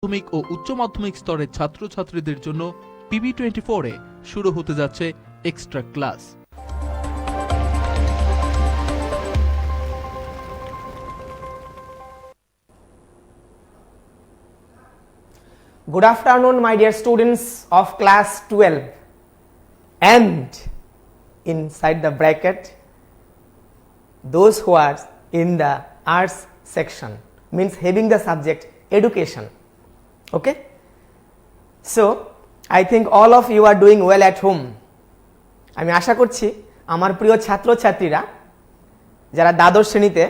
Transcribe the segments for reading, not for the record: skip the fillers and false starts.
মাধ্যমিক ও উচ্চ মাধ্যমিক স্তরের ছাত্রছাত্রীদের জন্য PB24 এ শুরু হতে যাচ্ছে extra class. Good afternoon, my dear students of class 12, and inside the bracket those who are in the arts section, means having the subject education. Okay, so I think all of you are doing well at home. আমি আশা করছি আমার প্রিয় ছাত্রছাত্রীরা যারা দ্বাদশ শ্রেণীতে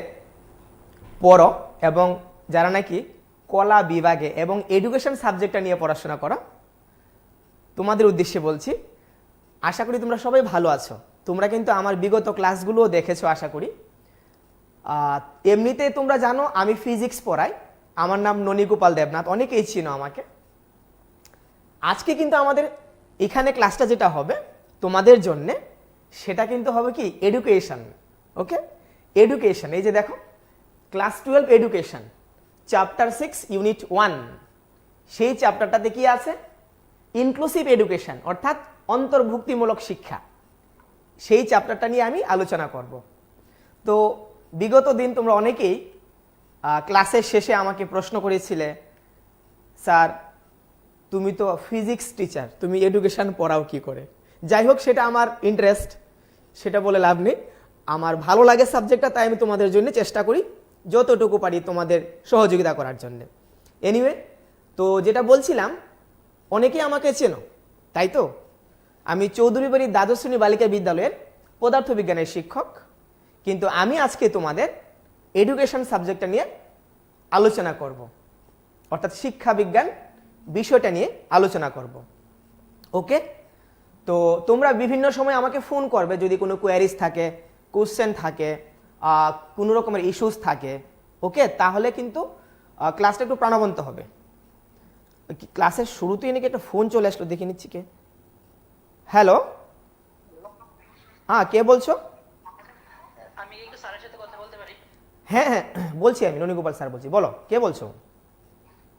পড়ো এবং যারা নাকি কলা বিভাগে এবং এডুকেশন সাবজেক্টটা নিয়ে পড়াশোনা করো, তোমাদের উদ্দেশ্যে বলছি, আশা করি তোমরা সবাই ভালো আছো। তোমরা কিন্তু আমার বিগত ক্লাসগুলোও দেখেছো আশা করি। এমনিতে তোমরা জানো আমি ফিজিক্স পড়াই, আমার নাম ননীগোপাল দেবনাথ, অনেকেই চিনো আমাকে। আজকে কিন্তু আমাদের এখানে ক্লাসটা যেটা হবে তোমাদের জন্যে, সেটা কিন্তু হবে কি এডুকেশন। ওকে, এডুকেশন, এই যে দেখো ক্লাস 12 এডুকেশন চ্যাপ্টার 6 ইউনিট 1, সেই চ্যাপ্টারটাতে কি আছে? ইনক্লুসিভ এডুকেশন, অর্থাৎ অন্তর্ভুক্তিমূলক শিক্ষা। সেই চ্যাপ্টারটা নিয়ে আমি আলোচনা করব। তো বিগত দিন তোমরা অনেকেই ক্লাসের শেষে আমাকে প্রশ্ন করেছিলে, স্যার তুমি তো ফিজিক্স টিচার, তুমি এডুকেশন পড়াও কি করে? যাই হোক, সেটা আমার ইন্টারেস্ট, সেটা বলে লাভ নেই। আমার ভালো লাগে সাবজেক্টটা, তাই আমি তোমাদের জন্য চেষ্টা করি যতটুকু পারি তোমাদের সহযোগিতা করার জন্য। এনিওয়ে, তো যেটা বলছিলাম, অনেকেই আমাকে চেনো, তাই তো? আমি চৌধুরীবাড়ি দ্বাদশ শ্রেণী বালিকা বিদ্যালয়ের পদার্থবিজ্ঞানের শিক্ষক, কিন্তু আমি আজকে তোমাদের এডুকেশন সাবজেক্টটা নিয়ে আলোচনা করব, অর্থাৎ শিক্ষা বিজ্ঞান বিষয়টা নিয়ে আলোচনা করব। ওকে, তো তোমরা বিভিন্ন সময় আমাকে ফোন করবে যদি কোনো কোয়ারিজ থাকে, কোশ্চেন থাকে, কোনো রকমের ইস্যুস থাকে। ওকে, তাহলে কিন্তু ক্লাসটা একটু প্রাণবন্ত হবে। ক্লাসের শুরুতেই নাকি একটা ফোন চলে আসলো, দেখে নিচ্ছি কে। হ্যালো, হ্যাঁ কে বলছো? আমি একটু স্যারের সাথে কথা বলতে পারি? হ্যাঁ হ্যাঁ বলছি, আমি ননীগোপাল স্যার বলছি, বলো কে বলছো?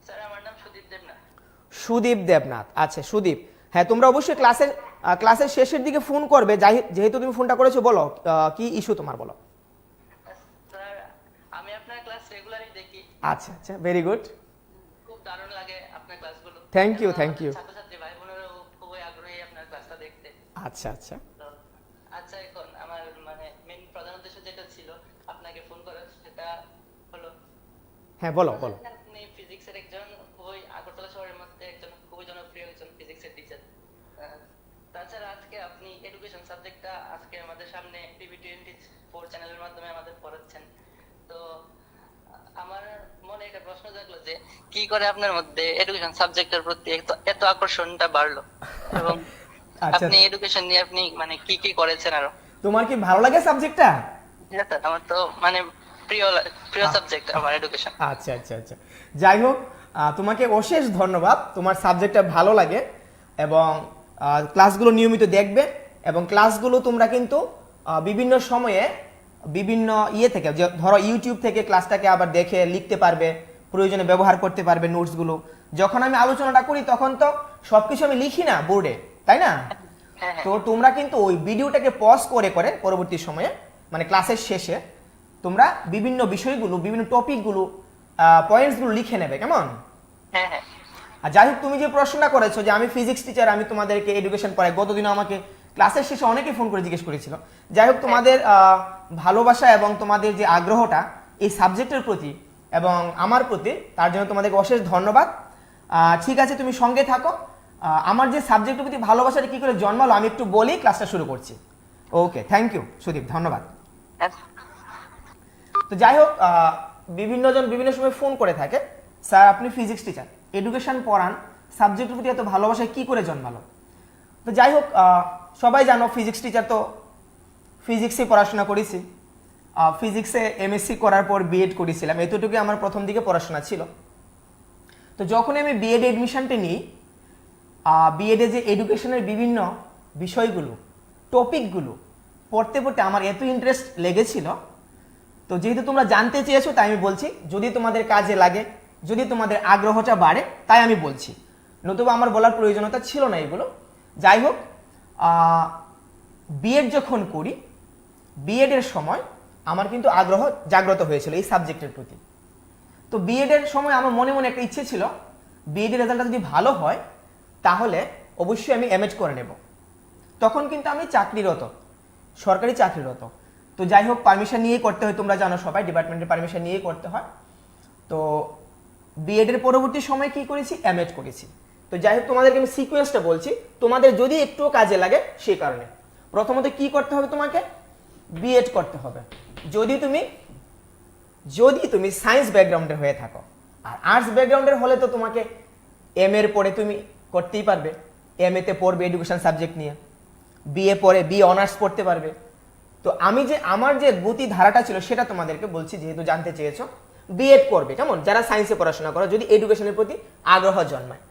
স্যার আমার নাম সুদীপ দেবনাথ। সুদীপ দেবনাথ, আচ্ছা সুদীপ। হ্যাঁ, তোমরা অবশ্যই ক্লাসের শেষের দিকে ফোন করবে, যেহেতু তুমি ফোনটা করেছো। বলো কি ইস্যু তোমার, বলো। স্যার আমি আপনার ক্লাস রেগুলারই দেখি। আচ্ছা আচ্ছা, ভেরি গুড, খুব দারুণ লাগে আপনার ক্লাসগুলো। Thank you thank you. ছাত্রছাত্রী ভাই বোনেরাও খুবই আগ্রহী আপনার ক্লাসটা দেখতে। আচ্ছা আচ্ছা তো আচ্ছা, এখন আমার মানে মেন প্রধান উদ্দেশ্য যেটা ছিল আপনাকে ফোন করার, সেটা হলো হ্যাঁ বলো বলো। আপনি ফিজিক্সের একজন খুবই আগরতলা শহরের মধ্যে একজন খুবই জনপ্রিয় একজন ফিজিক্সের টিচার। তাছাড়া আজকে আপনি এডুকেশন সাবজেক্টটা আজকে আমাদের সামনে PB24 চ্যানেলের মাধ্যমে আমাদের পড়াচ্ছেন। তো আমার মনে একটা প্রশ্ন জাগলো যে কি করে আপনার মধ্যে এডুকেশন সাবজেক্টের প্রতি এত আকর্ষণটা বাড়লো, এবং আচ্ছা, আপনি এডুকেশন নিয়ে আপনি মানে কি কি করেছেন আরো? তোমার কি ভালো লাগে সাবজেক্টটা? হ্যাঁ স্যার, আমার তো মানে প্রিয় সাবজেক্ট আমার এডুকেশন। আচ্ছা আচ্ছা আচ্ছা, যাই হোক, তোমাকে অশেষ ধন্যবাদ। তোমার সাবজেক্টটা ভালো লাগে এবং ক্লাসগুলো নিয়মিত দেখবে, এবং ক্লাসগুলো তোমরা কিন্তু বিভিন্ন সময়ে বিভিন্ন থেকে, ধরো ইউটিউব থেকে ক্লাসটাকে আবার দেখে লিখতে পারবে, প্রয়োজনে ব্যবহার করতে পারবে নোটসগুলো। যখন আমি আলোচনাটা করি তখন তো সবকিছু আমি লিখি না বোর্ডে, তাই না? তো তোমরা কিন্তু ওই ভিডিওটাকে পজ করে করে পরবর্তী সময়ে, মানে ক্লাসের শেষে, তোমরা বিভিন্ন বিষয়গুলো, বিভিন্ন টপিকগুলো, পয়েন্টসগুলো লিখে নেবে, কেমন? হ্যাঁ হ্যাঁ। আর যাই হোক, তুমি যে প্রশ্নটা করেছো যে আমি ফিজিক্স টিচার, আমি তোমাদেরকে এডুকেশন পড়াই, গতদিন আমাকে ক্লাসের শেষে অনেকেই ফোন করে জিজ্ঞেস করেছিল। যাই হোক, তোমাদের ভালোবাসা এবং তোমাদের যে আগ্রহটা এই সাবজেক্টের প্রতি এবং আমার প্রতি, তার জন্য তোমাদেরকে অশেষ ধন্যবাদ। ঠিক আছে, তুমি সঙ্গে থাকো। আমার যে সাবজেক্টের প্রতি ভালোবাসাটা কি করে জন্মালো আমি একটু বলি, ক্লাসটা শুরু করছি। ওকে, থ্যাংক ইউ সুদীপ, ধন্যবাদ। তো যাই হোক, বিভিন্ন জন বিভিন্ন সময় ফোন করে থাকে, স্যার আপনি ফিজিক্স টিচার, এডুকেশন পড়ান, সাবজেক্টের প্রতি এত ভালোবাসা কি করে জন্মালো? তো যাই হোক, সবাই জানো ফিজিক্স টিচার, তো ফিজিক্সে পড়াশোনা করেছি। ফিজিক্সে এমএসসি করার পর বিএড করেছিলাম, এতটুকু আমার প্রথম দিকে পড়াশোনা ছিল। তো যখন আমি বিএড এডমিশনটা নিই, বিএডে যে এডুকেশনের বিভিন্ন বিষয়গুলো, টপিকগুলো পড়তে পড়তে আমার এত ইন্টারেস্ট লেগেছিল। তো যেহেতু তোমরা জানতে চেয়েছো, তাই আমি বলছি, যদি তোমাদের কাজে লাগে যদি তোমাদের আগ্রহটা বাড়ে তাই আমি বলছি, নতুবা আমার বলার প্রয়োজনীয়তা ছিল না এগুলো। যাই হোক, বিএড যখন করি, বিএডের সময় আমার কিন্তু আগ্রহ জাগ্রত হয়েছিল এই সাবজেক্টের প্রতি। তো বিএডের সময় আমার মনে মনে একটা ইচ্ছে ছিল, বিএডের রেজাল্টটা যদি ভালো হয় তাহলে অবশ্যই আমি এমএড করে নেব। তখন কিন্তু আমি চাকরিরত, সরকারি চাকরিরত। তো যাই হোক, পারমিশন নিয়েই করতে হয়, তোমরা জানো সবাই, ডিপার্টমেন্টের পারমিশন নিয়েই করতে হয়। তো বিএডের পরবর্তী সময় কি করেছি, এমএড করেছি। তো যাই হোক, তোমাদেরকে আমি সিকোয়েন্সটা বলছি, তোমাদের যদি একটুও কাজে লাগে সেই কারণে। প্রথমত কি করতে হবে, তোমাকে বিএড করতে হবে যদি তুমি সায়েন্স ব্যাকগ্রাউন্ডের হয়ে থাকো। আর আর্টস ব্যাকগ্রাউন্ডের হলে তো তোমাকে এম এর পরে তুমি করতেই পারবে, এম এতে পড়বে এডুকেশন সাবজেক্ট নিয়ে, বিএ পরে বিএ অনার্স পড়তে পারবে। তো আমার যে গতি ধারাটা ছিল সেটা তোমাদেরকে বলছি, যেহেতু জানতে চেয়েছো। বিএড করবে, কেমন, যারা সায়েন্সে পড়াশোনা করো, যদি এডুকেশনের প্রতি আগ্রহ জন্মায়,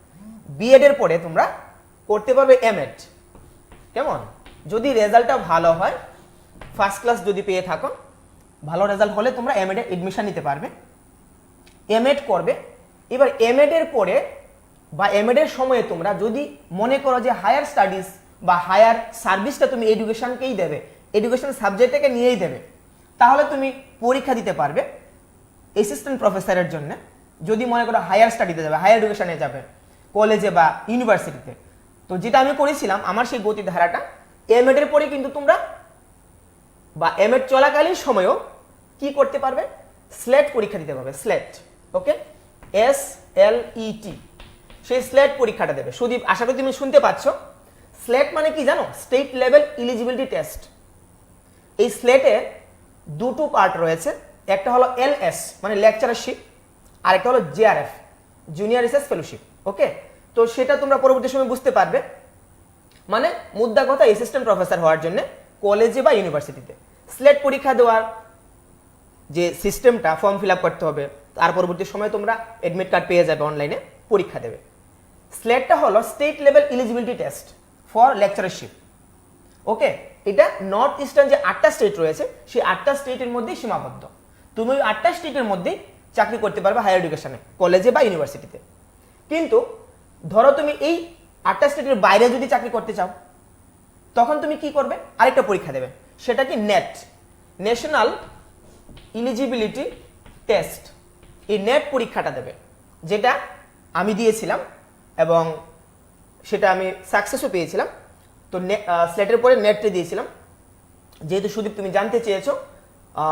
বিএড এর পরে তোমরা করতে পারবে এমএড। কেমন, যদি রেজাল্টটা ভালো হয়, ফার্স্ট ক্লাস যদি পেয়ে থাকো, ভালো রেজাল্ট হলে তোমরা এমএড এ এডমিশন নিতে পারবে, এমএড করবে। এবার এমএড এর পরে বা এমএড এর সময়ে তোমরা যদি মনে করো যে হায়ার স্টাডিজ বা হায়ার সার্ভিসটা তুমি এডুকেশনকেই দেবে, এডুকেশন সাবজেক্টটাকে নিয়েই দেবে, তাহলে তুমি পরীক্ষা দিতে পারবে অ্যাসিস্ট্যান্ট প্রফেসরের জন্য। যদি মনে করো হায়ার স্টাডিতে যাবে, হায়ার এডুকেশনে যাবে, কলেজে বা ইউনিভার্সিটিতে। তো যেটা আমি করেছিলাম, আমার সেই গতি ধারাটা, এমএড এর পরে কিন্তু তোমরা বা এমএড চলাকালীন সময়ও কি করতে পারবে, স্লেট পরীক্ষা দিতে পারবে। স্লেট, ওকে, SLET, সেই স্লেট পরীক্ষাটা দেবে। সুদীপ, আশা করি তুমি শুনতে পাচ্ছ। স্লেট মানে কি জানো, স্টেট লেভেল এলিজিবিলিটি টেস্ট। এই স্লেটে দুটো পার্ট রয়েছে, একটা হলো LS মানে লেকচারারশিপ, আর একটা হলো JRF জুনিয়র রিসার্চ ফেলোশিপ। ওকে, তো সেটা তোমরা পরবর্তী সময় বুঝতে পারবে। মানে মুদ্রা কথা, অ্যাসিস্ট্যান্ট প্রফেসর হওয়ার জন্য কলেজে বা ইউনিভার্সিটিতে স্লেট পরীক্ষা দেওয়ার যে সিস্টেমটা, ফর্ম ফিল আপ করতে হবে, তার পরবর্তী সময় তোমরা এডমিট কার্ড পেয়ে যাবে, অনলাইনে পরীক্ষা দেবে। স্লেটটা হলো state level eligibility test for lectureship. Okay, এটা নর্থ ইস্টার্ন যে 8টা স্টেট রয়েছে, সেই 8টা স্টেটের মধ্যেই সীমাবদ্ধ। তুমি ওই 8টা স্টেটের মধ্যেই চাকরি করতে পারবে হায়ার এডুকেশনে, কলেজে বা ইউনিভার্সিটিতে। কিন্তু ধরো তুমি এই 8টা স্টেটের বাইরে যদি চাকরি করতে চাও, তখন তুমি কি করবে, আরেকটা পরীক্ষা দেবে, সেটা কি নেট, ন্যাশনাল এলিজিবিলিটি টেস্ট। এই নেট পরীক্ষাটা দেবে, যেটা আমি দিয়েছিলাম এবং সেটা আমি সাকসেসও পেয়েছিলাম। তো স্লেটের পরে নেটটা দিয়েছিলাম। যেহেতু সুদীপ তুমি জানতে চেয়েছো,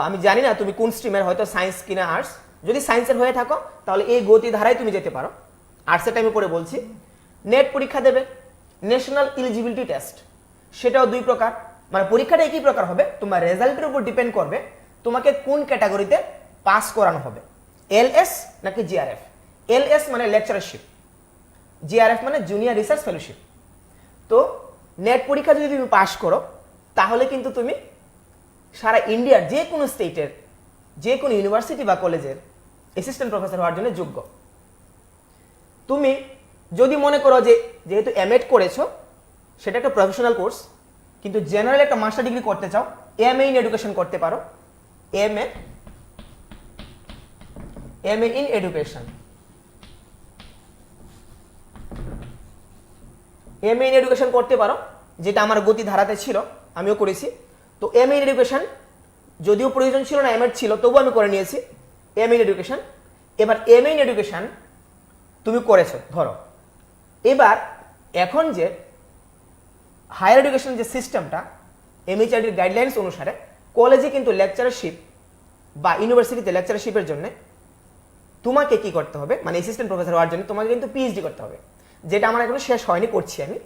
আমি জানি না তুমি কোন স্ট্রিমের, হয়তো সায়েন্স কিনা আর্টস। যদি সায়েন্সের হয়ে থাকো তাহলে এই গতি ধারায় তুমি যেতে পারো, আর্টসের আমি পরে বলছি। নেট পরীক্ষা দেবে, ন্যাশনাল এলিজিবিলিটি টেস্ট, সেটাও 2 প্রকার। মানে পরীক্ষাটা একই প্রকার হবে, তোমার রেজাল্টের উপর ডিপেন্ড করবে তোমাকে কোন ক্যাটাগরিতে পাস করানো হবে, LS নাকি JRF। LS মানে লেকচারারশিপ, JRF মানে জুনিয়র রিসার্চ ফেলোশিপ। তো নেট পরীক্ষা যদি তুমি পাস করো, তাহলে কিন্তু তুমি সারা ইন্ডিয়ার যে কোনো স্টেটের যে কোনো ইউনিভার্সিটি বা কলেজের অ্যাসিস্ট্যান্ট প্রফেসর হওয়ার জন্য যোগ্য। তুমি যদি মনে করো যে যেহেতু এমএড করেছো, সেটা একটা প্রফেশনাল কোর্স, কিন্তু জেনারেল একটা মাস্টার ডিগ্রি করতে চাও, MA ইন এডুকেশন করতে পারো। MA in education, MA in education করতে পারো, যেটা আমার গতি ধারাতে ছিল, আমিও করেছি। তো MA ইন এডুকেশন যদিও প্রয়োজন ছিল না, এমএড ছিল, তবু আমি করে নিয়েছি MA ইন এডুকেশন। এবার MA ইন এডুকেশন তুমি করেছো ধরো, এবার এখন যে হায়ার এডুকেশন যে সিস্টেমটা, MHRDর গাইডলাইন্স অনুসারে কলেজে কিন্তু লেকচারারশিপ বা ইউনিভার্সিটিতে লেকচারারশিপের জন্য তোমাকে কি করতে হবে, মানে অ্যাসিস্ট্যান্ট প্রফেসর হওয়ার জন্য তোমাকে কিন্তু PhD করতে হবে, যেটা আমার এখনো শেষ হয়নি, করছি আমি।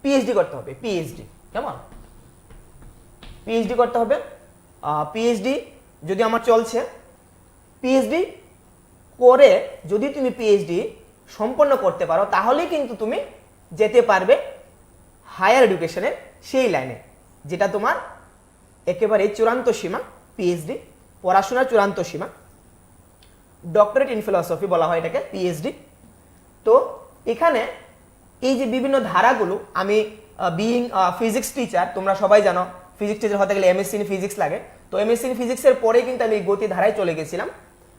PhD করতে হবে, PhD, কেমন, PhD করতে হবে। PhD যদি আমার চলছে, PhD করে যদি তুমি PhD সম্পন্ন করতে পারো, তাহলেই কিন্তু তুমি যেতে পারবে হায়ার এডুকেশনের সেই লাইনে, যেটা তোমার একেবারে চূড়ান্ত সীমা। PhD পড়াশোনার চূড়ান্ত সীমা, ডক্টরেট ইন ফিলসফি বলা হয় এটাকে, PhD। তো এখানে এই যে বিভিন্ন ধারাগুলো, আমি বিইং ফিজিক্স টিচার, তোমরা সবাই জানো ফিজিক্স টিচার হতে গেলে MSc ইন ফিজিক্স লাগে। তো MSc ইন ফিজিক্সের পরে কিন্তু আমি গতি ধারায় চলে গেছিলাম।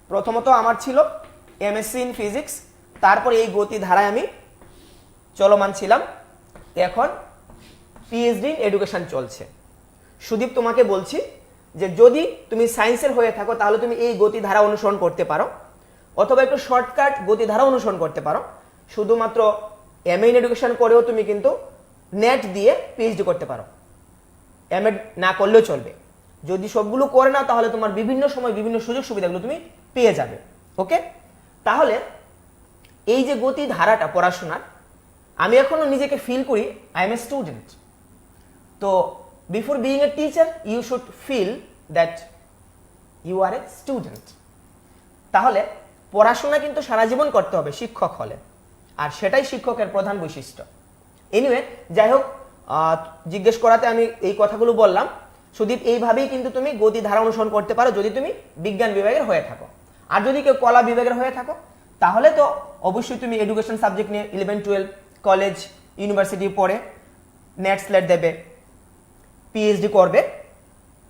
প্রথমত আমার ছিল এমএসসি ইন ফিজিক্স, তারপর এই গতি ধারায় আমি চলমান ছিলাম, এখন পিএইচডি ইন এডুকেশন চলছে। সুদীপ তোমাকে বলছি যে যদি তুমি সায়েন্সের হয়ে থাকো তাহলে তুমি এই গতি ধারা অনুসরণ করতে পারো, অথবা একটু শর্টকাট গতি ধারা অনুসরণ করতে পারো। শুধুমাত্র এমএ ইন এডুকেশন করেও তুমি কিন্তু নেট দিয়ে পিএইচডি করতে পারো, এমএ না করলেও চলবে। যদি সবগুলো করে নাও তাহলে তোমার বিভিন্ন সময় বিভিন্ন সুযোগ সুবিধাগুলো তুমি পেয়ে যাবে। ওকে, তাহলে এই যে গতি ধারাটা পড়াশোনার, আমি এখনো নিজেকে ফিল করি আই এম এ স্টুডেন্ট। তো before being a teacher you should feel that you are a student. তাহলে পড়াশোনা কিন্তু সারা জীবন করতে হবে শিক্ষক হলে, আর সেটাই শিক্ষকের প্রধান বৈশিষ্ট্য। এনিওয়ে, যাই হোক, জিজ্ঞেস করাতে আমি এই কথাগুলো বললাম। সুদীপ, এইভাবেই কিন্তু তুমি গতি ধারা অনুসরণ করতে পারো যদি তুমি বিজ্ঞান বিভাগের হয়ে থাকো। আর যদি কেউ কলা বিভাগের হয়ে থাকো তাহলে তো অবশ্যই তুমি এডুকেশন সাবজেক্ট নিয়ে 11-12 কলেজ ইউনিভার্সিটি পড়ে নেট স্লেট দেবে, পিএইচডি করবে,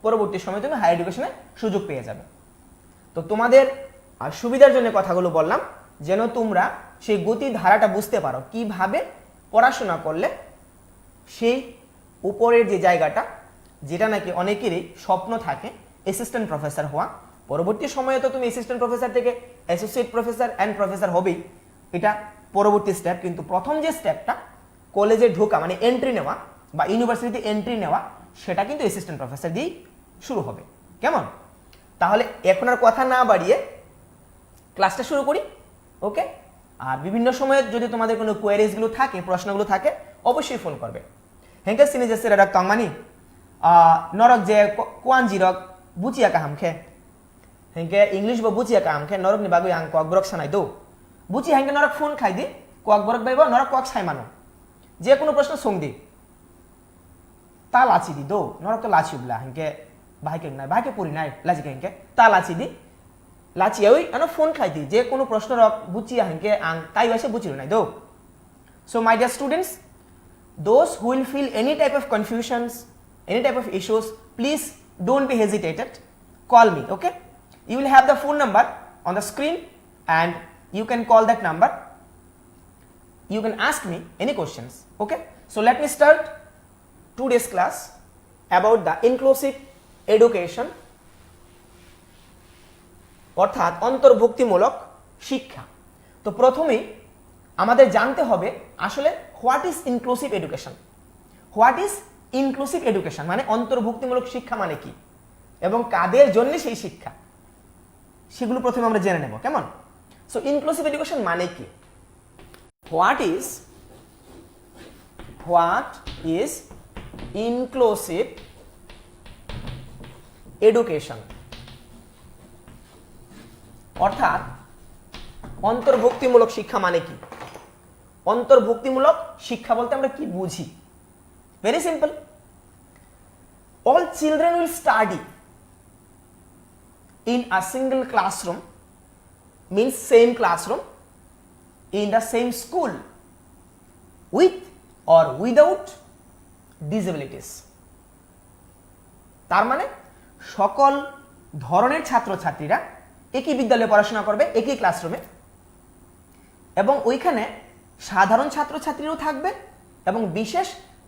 পরবর্তী সময় তুমি হায়ার এডুকেশনে সুযোগ পেয়ে যাবে। তো তোমাদের সুবিধার জন্য কথাগুলো বললাম, যেন তোমরা সেই গতি ধারাটা বুঝতে পারো কিভাবে পড়াশোনা করলে সেই উপরের যে জায়গাটা, যেটা নাকি অনেকেরই স্বপ্ন থাকে অ্যাসিস্ট্যান্ট প্রফেসর হওয়া, পরবর্তী সময়ে তো তুমি অ্যাসিস্ট্যান্ট প্রফেসর থেকে অ্যাসোসিয়েট প্রফেসর অ্যান্ড প্রফেসর হবেই, এটা পরবর্তী স্টেপ। কিন্তু প্রথম যে স্টেপটা কলেজে ঢোকা মানে এন্ট্রি নেওয়া বা ইউনিভার্সিটিতে এন্ট্রি নেওয়া, সেটা কিন্তু অ্যাসিস্ট্যান্ট প্রফেসর দিয়েই শুরু হবে। কেমন? তাহলে এখন আর কথা না বাড়িয়ে ক্লাসটা শুরু করি। ওকে, আর বিভিন্ন সময়ে যদি তোমাদের কোনো কোয়ারিজগুলো থাকে, প্রশ্নগুলো থাকে, অবশ্যই ফোন করবে। হেঙ্কে সিনে যে সেরা তংমানি নরক যে কোয়ান জিরক বুচিয়া কাহাম খে হেঙ্কে ইংলিশ বা বুচিয়া কাহাম খে নরক নি বাগু আং কক বরক সানাই দো বুচি হেঙ্কে নরক ফোন খাই দি কক বরক বাইব নরক কক সাই মানো যে কোনো প্রশ্ন সং দি তা লাচি দি দো নরক তো লাচি উবলা হেঙ্কে বাহাইকে নাই বাহাইকে পুরি নাই লাচি হেঙ্কে তা লাচি দি লাচি ওই আনো ফোন খাই দি যে কোনো প্রশ্ন রক বুচিয়া হেঙ্কে আং তাই বাসে বুচিল নাই দো। So my dear students, those who will feel any type of confusions, any type of issues, please don't be hesitated, call me. Okay, you will have the phone number on the screen and you can call that number, you can ask me any questions. Okay, so let me start today's class about the inclusive education অর্থাৎ অন্তর্ভুক্তিমূলক শিক্ষা। তো প্রথমেই আমাদের জানতে হবে আসলে what is inclusive education. What is inclusive education মানে অন্তর্ভুক্তিমূলক শিক্ষা মানে কি এবং কাদের জন্য সেই শিক্ষা, সেগুলো প্রথমে আমরা জেনে নেব। কেমন? সো ইনক্লুসিভ এডুকেশন মানে কি? হোয়াট ইজ ইনক্লুসিভ এডুকেশন অর্থাৎ অন্তর্ভুক্তিমূলক শিক্ষা মানে কি? অন্তর্ভুক্তিমূলক শিক্ষা বলতে আমরা কি বুঝি? Very simple, all children will study in a single classroom, means same classroom, in the same school, with or without disabilities. তার মানে সকল ধরনের ছাত্রছাত্রীরা একই বিদ্যালয়ে পড়াশোনা করবে, একই ক্লাসরুমে, এবং ওইখানে সাধারণ ছাত্রছাত্রীরাও থাকবে এবং বিশেষ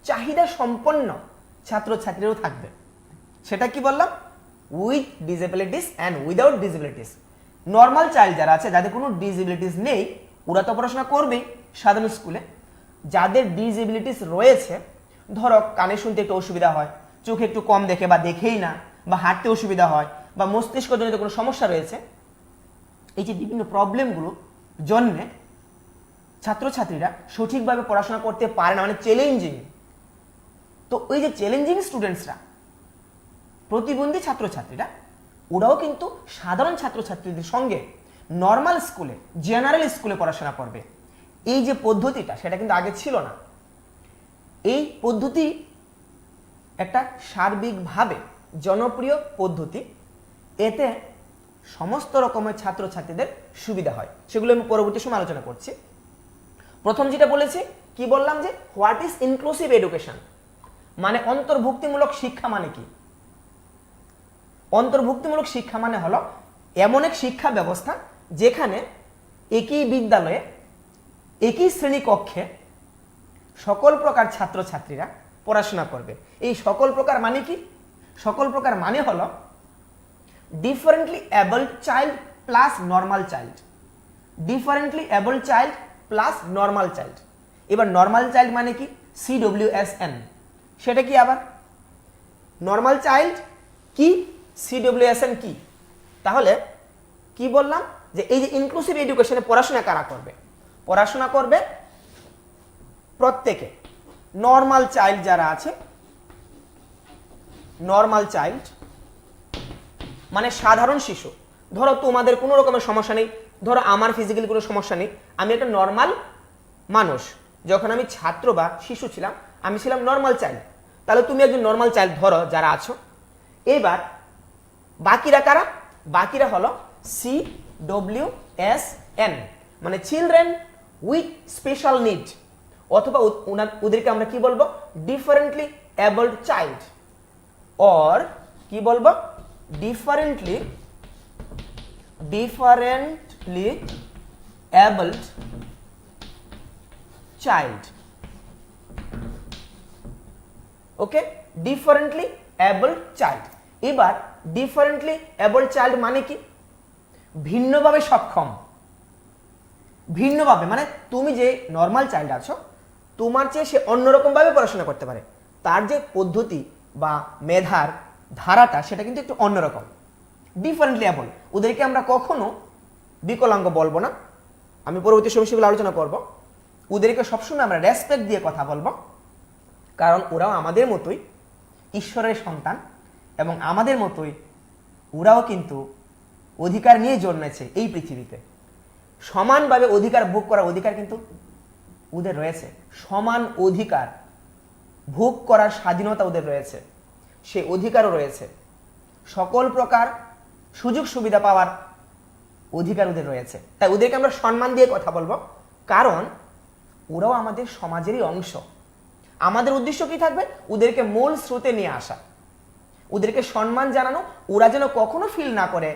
চাহিদা সম্পন্ন ছাত্রছাত্রীরাও থাকবে। সেটা কি বললাম? With disabilities and without disabilities. Normal child যারা আছে, যাদের কোনো ডিসেবিলিটিস নেই, ওরা তো পড়াশোনা করবেই সাধারণ স্কুলে। যাদের ডিসেবিলিটিস রয়েছে, ধরো কানে শুনতে একটু অসুবিধা হয়, চোখে একটু কম দেখে বা দেখেই না, বা হাঁটতে অসুবিধা হয়, বা মস্তিষ্কজনিত কোনো সমস্যা রয়েছে, এই যে বিভিন্ন প্রবলেমগুলো জন্যে ছাত্রছাত্রীরা সঠিকভাবে পড়াশোনা করতে পারে না, মানে চ্যালেঞ্জিং। তো ওই যে চ্যালেঞ্জিং স্টুডেন্টসরা, প্রতিবন্ধী ছাত্রছাত্রীরা, ওরাও কিন্তু সাধারণ ছাত্রছাত্রীদের সঙ্গে নর্মাল স্কুলে, জেনারেল স্কুলে পড়াশোনা করবে। এই যে পদ্ধতিটা, সেটা কিন্তু আগে ছিল না। এই পদ্ধতি একটা সার্বিকভাবে জনপ্রিয় পদ্ধতি, এতে সমস্ত রকমের ছাত্রছাত্রীদের সুবিধা হয়। সেগুলো আমি পরবর্তী সময় আলোচনা করছি। প্রথম যেটা বলেছি, কি বললাম যে হোয়াট ইজ ইনক্লুসিভ এডুকেশন মানে অন্তর্ভুক্তিমূলক শিক্ষা মানে কি? অন্তর্ভুক্তিমূলক শিক্ষা মানে হলো এমন এক শিক্ষা ব্যবস্থা যেখানে একই বিদ্যালয়ে একই শ্রেণীকক্ষে সকল প্রকার ছাত্রছাত্রীরা পড়াশোনা করবে। এই সকল প্রকার মানে কি? সকল প্রকার মানে হলো differently abled child plus normal child, differently abled child plus normal child. এবার নর্মাল চাইল্ড মানে কি? CWSN। সেটা কি আবার? নর্মাল চাইল্ড কি, CWSN কি? তাহলে কি বললাম যে এই যে ইনক্লুসিভ এডুকেশনে পড়াশোনা কারা করবে? পড়াশোনা করবে প্রত্যেকে। নর্মাল চাইল্ড যারা আছে, নর্মাল চাইল্ড মানে সাধারণ শিশু। ধরো তোমাদের কোনো রকমের সমস্যা নেই, ধরো আমার ফিজিক্যালি কোনো সমস্যা নেই, আমি একটা নর্মাল মানুষ। যখন আমি ছাত্র বা শিশু ছিলাম আমি ছিলাম নর্মাল চাইল্ড, তাহলে তুমি একজন নর্মাল চাইল্ড ধরো যারা আছো। এবার বাকিরা কারা? বাকিরা হলো CWSN মানে চিলড্রেন উইথ স্পেশাল নিড, অথবা ওদেরকে আমরা কি বলবো? ডিফারেন্টলি এবলড চাইল্ড, অর কি বলবো? Differently abled child. Okay, differently abled child. এবার ডিফারেন্টলি এবলড চাইল্ড মানে কি? ভিন্নভাবে সক্ষম। ভিন্নভাবে মানে তুমি যে নর্মাল চাইল্ড আছো তোমার চেয়ে সে অন্যরকম ভাবে পড়াশোনা করতে পারে, তার যে পদ্ধতি বা মেধার ধারাটা সেটা কিন্তু একটু অন্যরকম। ডিফারেন্টলি এবল, ওদেরকে আমরা কখনো বিকলাঙ্গ বলবো না, আমি পরবর্তী সময় সেগুলো আলোচনা করব। ওদেরকে সবসময় আমরা রেসপেক্ট দিয়ে কথা বলবো, কারণ ওরাও আমাদের মতোই ঈশ্বরের সন্তান এবং আমাদের মতোই ওরাও কিন্তু অধিকার নিয়ে জন্মেছে এই পৃথিবীতে। সমানভাবে অধিকার ভোগ করার অধিকার কিন্তু ওদের রয়েছে, সমান অধিকার ভোগ করার স্বাধীনতা ওদের রয়েছে, সেই অধিকারও রয়েছে। সকল প্রকার সুযোগ সুবিধা পাওয়ার অধিকার ওদের রয়েছে। তাই ওদেরকে আমরা সম্মান দিয়ে কথা বলবো, কারণ ওরাও আমাদের সমাজেরই অংশ। আমাদের উদ্দেশ্য কি থাকবে? ওদেরকে মূল স্রোতে নিয়ে আসা, ওদেরকে সম্মান জানানো, ওরা যেন কখনো ফিল না করে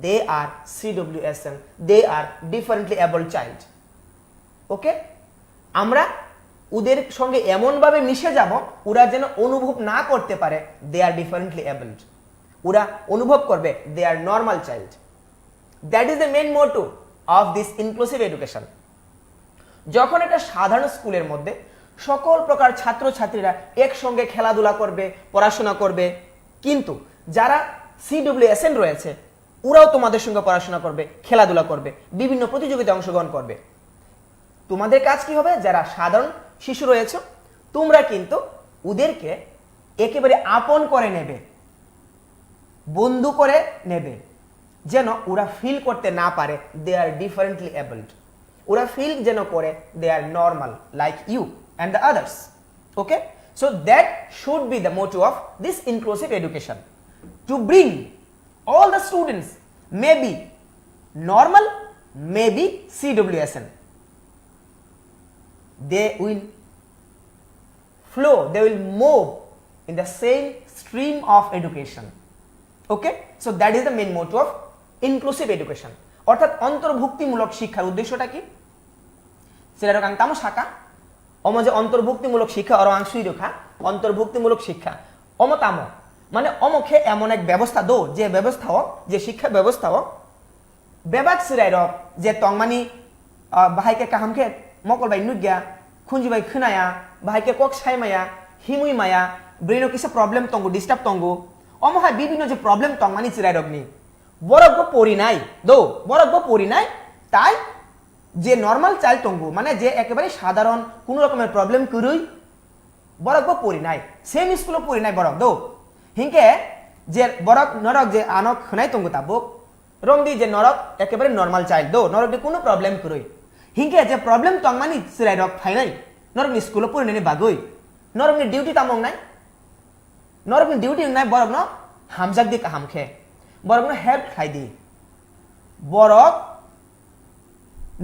they R CWSN, they are differently abled child. ওকে, আমরা ওদের সঙ্গে এমনভাবে মিশে যাব ওরা যেন অনুভব না করতে পারে দে আর ডিফারেন্টলি এবলড, ওরা অনুভব করবে they are normal child. That is the main motto of this inclusive education. যখন একটা সাধারণ স্কুলের মধ্যে সকল প্রকার ছাত্রছাত্রীরা একসঙ্গে খেলাধুলা করবে, পড়াশোনা করবে, কিন্তু যারা CWSN রয়েছে ওরাও তোমাদের সঙ্গে পড়াশোনা করবে, খেলাধুলা করবে, বিভিন্ন প্রতিযোগিতায় অংশগ্রহণ করবে। তোমাদের কাজ কি হবে? যারা সাধারণ শিশু রয়েছে তোমরা কিন্তু ওদেরকে একেবারে আপন করে নেবে, বন্ধু করে নেবে, যেন ওরা ফিল করতে না পারে দে আর ডিফারেন্টলি এবলড। ওরা ফিল যেন করে they are normal like you and the others. Okay, so that should be the motto of this inclusive education, to bring all the students maybe normal, maybe CWSN, they will flow, they will move in the same stream of education. Okay, so that is the main motto of inclusive education. অর্থাৎ অন্তর্ভুক্তিমূলক শিক্ষার উদ্দেশ্যটা কি? সেটা কাংতাম শাখা অমজে অন্তর্ভুক্তিমূলক শিক্ষা অরাংশই রেখা অন্তর্ভুক্তিমূলক শিক্ষা অমতাম মানে অমুখে এমন এক ব্যবস্থা দো যে ব্যবস্থাও যে শিক্ষা ব্যবস্থাও বেবাক সিরাইরক যে তংমানি বাহাইকে কাহামকে মকল by নুগ্যা খুঞ্জি by খুনায়া বাহাইকে cock সাইমায়া হিমুই Maya Breno কিসে প্রবলেম তঙ্গু ডিস্টার্ব তঙ্গু অমহায় বিভিন্ন যে প্রবলেম তংমানি চিরাইরকনি বরগ্য পড়ি নাই দো বরগ্য পড়ি নাই তাই যে নর্মাল চাইল্ড তঙ্গু মানে যে একেবারে সাধারণ কোন রকমের প্রবলেম করুই বরগ্য পড়ি নাই সেম স্কুলে পড়ি নাই বরক দো হিংকে যে বরক নরক যে আনক খনাই তঙ্গু তাবুক রং দি যে নরক একেবারে নর্মাল চাইল্ড দো নরক দি কোনো প্রবলেম করুই হিংকে যে প্রবলেম তংমানি চিরাই রক ফাই নাই নরক নি স্কুলে পড়ি নাই বাগুই নরক নি ডিউটি তামং নাই নরক নি ডিউটি নাই বরক ন হামজাক দি কাহামখে বরক ন হেল্প খাই দি বরক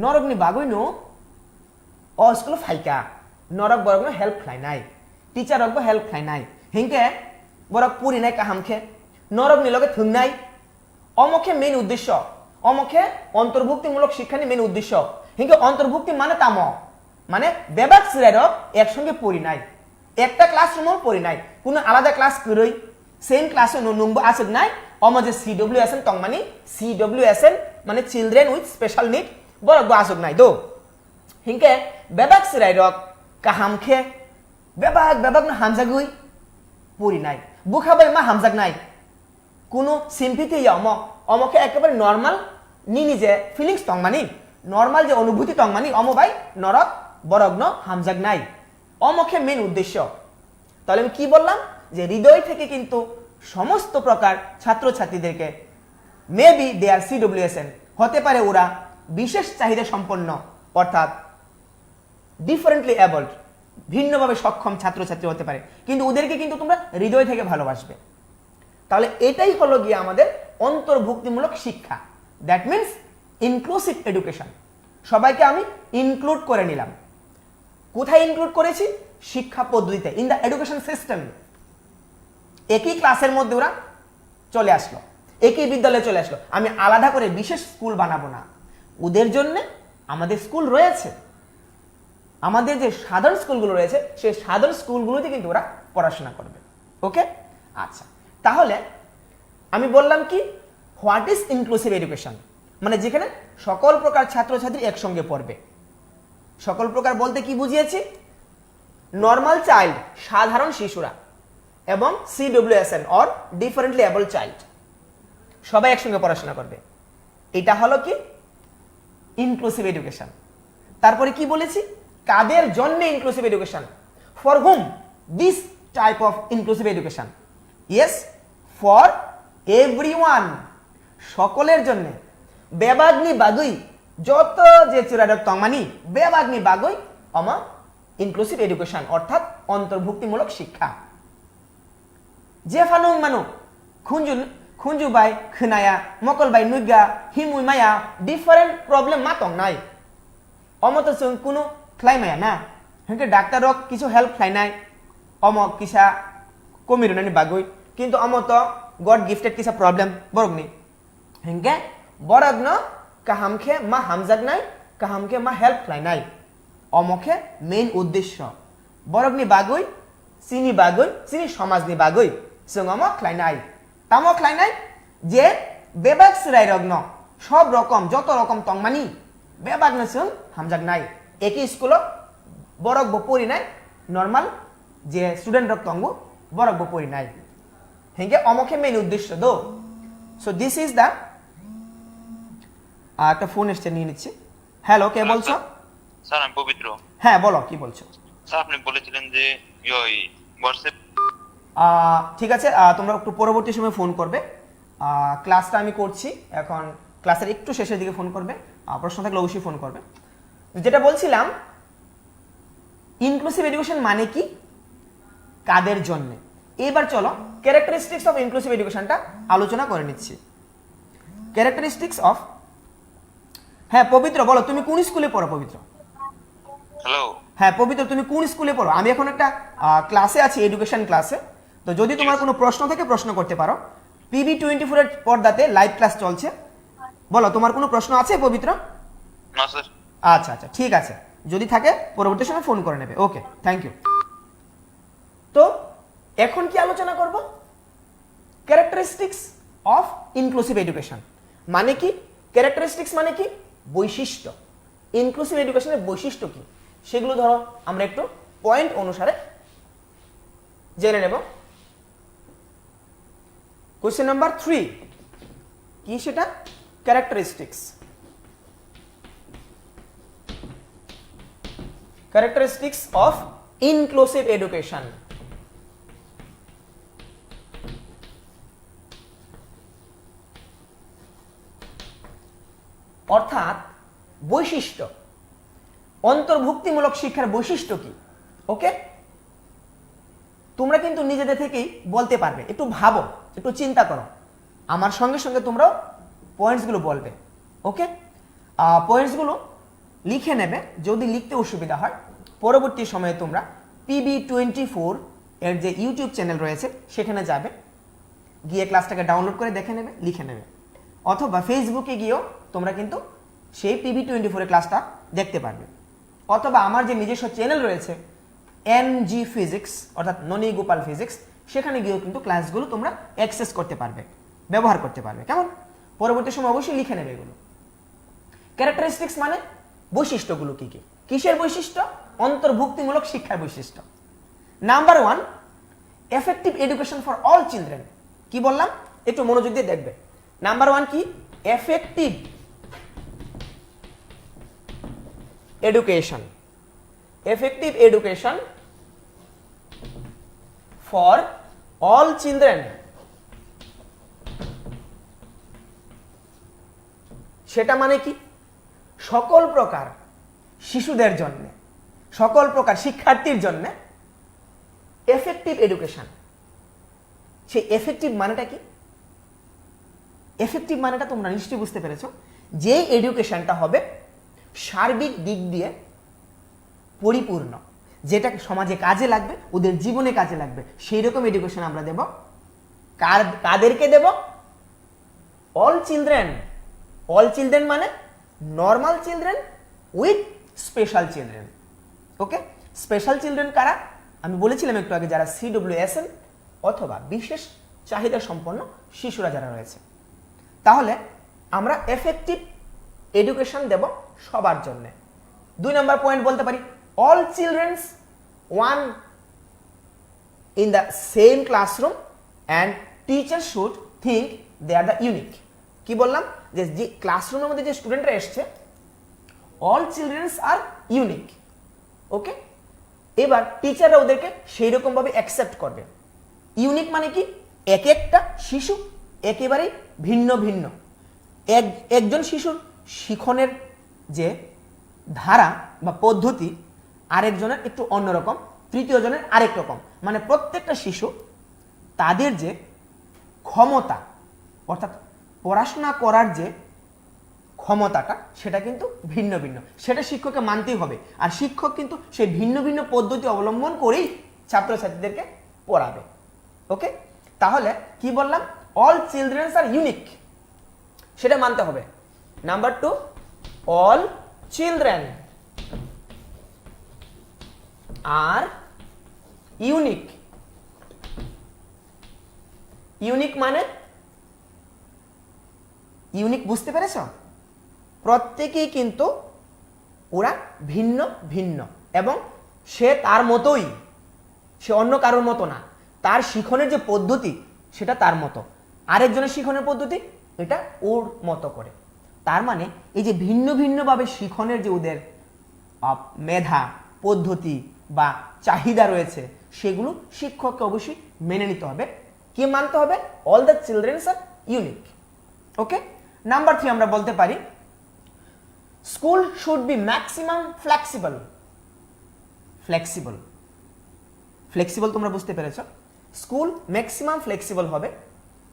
নরক নি বাগুই নো অ স্কুল ফাইকা নরক বরক ন হেল্প খাই নাই টিচার রক হেল্প খাই নাই হিংকে বরক পুরি নাই কাহামখে নরক নি লগে থুং নাই অমুখে মেইন উদ্দেশ্য অমুখে অন্তর্ভুক্তিমূলক শিক্ষানি মেন উদ্দেশ্য হিংকে অন্তর্ভুক্তি মানে তাম মানে বেবাক সিরাইরক একসঙ্গে পড়ি নাই একটা ক্লাসরুমও পড়ি নাই কোনো আলাদা ক্লাস করই সেম ক্লাসে নংবো আসুক নাই অম যে CWSN তংমানি CWSN মানে চিলড্রেন উইথ স্পেশাল নিড বরগবো আসুক নাই দো হিংকে বেবাক সিরাইরক কাহামখে বেবাক না হামজাগুই পড়ি নাই বুখাবাই মা হামজাক নাই কোনো সিম্পিতি অমকে একেবারে নর্মাল নিনি যে ফিলিংস তংমানি নর্মাল যে অনুভূতি তংমানি অমবাই নরক বরগ্ন হামজাক নাই অমকে মেন উদ্দেশ্য তাহলে আমি কি বললাম যে হৃদয় থেকে কিন্তু সমস্ত প্রকার ছাত্রছাত্রীদেরকে মেবি দে আর CWSN হতে পারে ওরা বিশেষ চাহিদা সম্পন্ন অর্থাৎ ডিফারেন্টলি অ্যাবল্ড ভিন্নভাবে সক্ষম ছাত্রছাত্রী হতে পারে কিন্তু ওদেরকে কিন্তু তোমরা হৃদয় থেকে ভালোবাসবে তাহলে এটাই হলো গিয়ে আমাদের অন্তর্ভুক্তিমূলক শিক্ষা দ্যাট মিন্স ইনক্লুসিভ এডুকেশন সবাইকে আমি ইনক্লুড করে নিলাম কোথায় ইনক্লুড করেছি শিক্ষা পদ্ধতিতে ইন দ্য এডুকেশন সিস্টেম একই ক্লাসের মধ্যে ওরা চলে আসলো একই বিদ্যালয়ে চলে আসলো আমি আলাদা করে বিশেষ স্কুল বানাবো না ওদের জন্য আমাদের স্কুল রয়েছে আমাদের যে সাধারণ স্কুলগুলো রয়েছে সেই সাধারণ স্কুলগুলোতে কিন্তু ওরা পড়াশোনা করবে ওকে আচ্ছা তাহলে আমি বললাম কি হোয়াট ইজ ইনক্লুসিভ এডুকেশন মানে যেখানে সকল প্রকার ছাত্রছাত্রী একসঙ্গে পড়বে সকল প্রকার বলতে কি বুঝিয়েছি নর্মাল চাইল্ড সাধারণ শিশুরা এবং CWSN or differently able child সবাই একসঙ্গে পড়াশোনা করবে এটা হলো কি ইনক্লুসিভ এডুকেশন তারপরে কি বলেছি কাদের জন্য inclusive education for hmm this type of inclusive education yes for everyone সকলের জন্য বেবাগ্নি বাগুই যত যে চুরাডক তংমানি বেবাগ্নি বাগুই অমা ইনক্লুসিভ এডুকেশন অর্থাৎ অন্তর্ভুক্তিমূলক শিক্ষা যে ফানুং মানু খুঞ্জু বাই খনায়া মকল বাই নুগা হিমুই মায়া ডিফারেন্ট প্রবলেম মা তং নাই অমত जों কোনো খ্লাইমায়া না হেনকে ডাক্তারক কিছু হেল্প খ্লাইনাই অম কিসা কমিরুনানি বাগুই কিন্তু অমত গড গিফটেড কিসা প্রবলেম বরগনি হেনকে বরগন কাহামখে মা হামজাক নাই কাহামখে মা হেল্প খ্লাইনাই অমখে মেইন উদ্দেশ্য বরগনি বাগুই চিনি সমাজনি বাগুই जों অম খ্লাইনাই তাম খ্লাইনাই যে বেবাক সিরাইরগ্ন সব রকম যত রকম তংমানি বেবাগনো जों হামজাক নাই একই স্কুল বরগবো পড়ি নাই নর্মাল যে স্টুডেন্ট রক তংবো বরগবো পড়ি নাই হেঙ্গে অমকে মেইন উদ্দেশ্য দো সো দিস ইজ দা একটা ফোন এসছে নিয়ে নিচ্ছি হ্যালো কে বলছো স্যার আমি পবিত্র হ্যাঁ বলো কি বলছো স্যার আপনি বলেছিলেন যে ওই হোয়াটসঅ্যাপ ঠিক আছে তোমরা একটু পরবর্তী সময় ফোন করবে ক্লাসটা আমি করছি এখন ক্লাসের একটু শেষের দিকে ফোন করবে প্রশ্ন থাকলে অবশ্যই ফোন করবে যেটা বলছিলাম ইনক্লুসিভ এডুকেশন মানে কি কাদের জন্য এবার চলো ক্যারেক্টারিস্টিক্স অফ ইনক্লুসিভ এডুকেশনটা আলোচনা করে নিচ্ছি ক্যারেক্টারিস্টিক্স অফ হ্যাঁ পবিত্র বলো তুমি কোন স্কুলে পড়ো পবিত্র হ্যালো হ্যাঁ পবিত্র তুমি কোন স্কুলে পড়ো আমি এখন একটা ক্লাসে আছি এডুকেশন ক্লাসে তো যদি তোমার কোনো প্রশ্ন থাকে প্রশ্ন করতে পারো PB24 এর পর্দাতে লাইভ ক্লাস চলছে বলো তোমার কোনো প্রশ্ন আছে পবিত্র না স্যার আচ্ছা আচ্ছা ঠিক আছে যদি থাকে পরবর্তী সময় ফোন করে নেবে ওকে থ্যাংক ইউ তো এখন কি আলোচনা করব ক্যারেক্টারিস্টিক্স অফ ইনক্লুসিভ এডুকেশন মানে কি ক্যারেক্টারিস্টিক্স মানে কি বৈশিষ্ট্য ইনক্লুসিভ এডুকেশনের বৈশিষ্ট্য কি সেগুলো ধরো আমরা একটু পয়েন্ট অনুসারে জেনে নেব কোশ্চেন নাম্বার 3 কি সেটা characteristics of inclusive education অর্থাৎ বৈশিষ্ট্য অন্তর্ভুক্তিমূলক শিক্ষার বৈশিষ্ট্য কি ওকে তোমরা কিন্তু নিজেদের থেকেই বলতে পারবে একটু ভাবো একটু চিন্তা করো আমার সঙ্গে সঙ্গে তোমরা পয়েন্টসগুলো বলবে ওকে পয়েন্টসগুলো লিখে নেবে যদি লিখতে অসুবিধা হয় পরবর্তী সময়ে তোমরা PB24 এর যে ইউটিউব চ্যানেল রয়েছে সেখানে যাবে গিয়ে ক্লাসটাকে ডাউনলোড করে দেখে নেবে লিখে নেবে অথবা ফেসবুকে গিয়েও তোমরা কিন্তু সেই PB24 এর ক্লাসটা দেখতে পারবে, অথবা আমার যে নিজস্ব চ্যানেল রয়েছে NG ফিজিক্স অর্থাৎ ননী গোপাল ফিজিক্স, সেখানে গিয়েও কিন্তু ক্লাসগুলো তোমরা অ্যাক্সেস করতে পারবে, ব্যবহার করতে পারবে। কেমন? পরবর্তী সময় অবশ্যই লিখে নেবে এগুলো। ক্যারেক্টারিস্টিক্স মানে বৈশিষ্ট্যগুলো কি কি? কিসের বৈশিষ্ট্য? অন্তর্ভুক্তিমূলক শিক্ষার বৈশিষ্ট্য। Number 1, effective education for all children. কি বললাম? একটু মনোযোগ দিয়ে দেখবে। নাম্বার 1 কি? Effective education. Effective education for all children. সেটা মানে কি? সকল প্রকার শিশুদের জন্য, সকল প্রকার শিক্ষার্থীর জন্য এফেক্টিভ এডুকেশন। সেই এফেক্টিভ মানেটা কি? এফেক্টিভ মানেটা তোমরা নিশ্চয়ই বুঝতে পেরেছো, যে এডুকেশনটা হবে সার্বিক দিক দিয়ে পরিপূর্ণ, যেটা সমাজে কাজে লাগবে, ওদের জীবনে কাজে লাগবে, সেই রকম এডুকেশন আমরা দেব। কাদেরকে দেব? All children. অল চিলড্রেন মানে normal children with special children. Okay, special children কারা? আমি বলেছিলাম একটু আগে, যারা CWSN অথবা বিশেষ চাহিদা সম্পন্ন শিশুরা যারা রয়েছে। তাহলে আমরা এফেক্টিভ এডুকেশন দেব সবার জন্য। 2 নম্বর পয়েন্ট বলতে পারি, all childrens one in the same classroom and teacher should think they are the unique. কি বললাম? যে ক্লাসরুমের মধ্যে যে স্টুডেন্টরা এসছে, all childrens are unique. Okay, এবার টিচাররা ওদেরকে সেই রকম ভাবে অ্যাকসেপ্ট করবে। ইউনিক মানে কি? এক একটা শিশু একেবারেই ভিন্ন ভিন্ন। একজন শিশুর শিখনের যে ধারা বা পদ্ধতি আরেকজনের একটু অন্যরকম, তৃতীয় জনের আরেক রকম। মানে প্রত্যেকটা শিশু তাদের যে ক্ষমতা অর্থাৎ পড়াশোনা করার যে ক্ষমতাটা, সেটা কিন্তু ভিন্ন ভিন্ন। সেটা শিক্ষককে মানতেই হবে। আর শিক্ষক কিন্তু সেই ভিন্ন ভিন্ন পদ্ধতি অবলম্বন করেই ছাত্রছাত্রীদেরকে পড়াবে। ওকে, তাহলে কি বললাম? অল চিলড্রেন্স আর ইউনিক, সেটা মানতে হবে। Number 2, all children are unique. Unique মানে ইউনিক, বুঝতে পেরেছ? প্রত্যেকেই কিন্তু ওরা ভিন্ন ভিন্ন এবং সে তার মতোই, সে অন্য কারোর মতো না। তার শিখনের যে পদ্ধতি সেটা তার মতো, আরেকজনের শিখনের পদ্ধতি এটা ওর মতো করে। তার মানে এই যে ভিন্ন ভিন্নভাবে শিখনের যে ওদের মেধা, পদ্ধতি বা চাহিদা রয়েছে, সেগুলো শিক্ষককে অবশ্যই মেনে নিতে হবে। কি মানতে হবে? All the childrens are unique. Okay, number 3 আমরা বলতে পারি, school should be maximum flexible. Flexible, flexible তোমরা বুঝতে পেরেছ। স্কুল ম্যাক্সিমাম ফ্লেক্সিবল হবে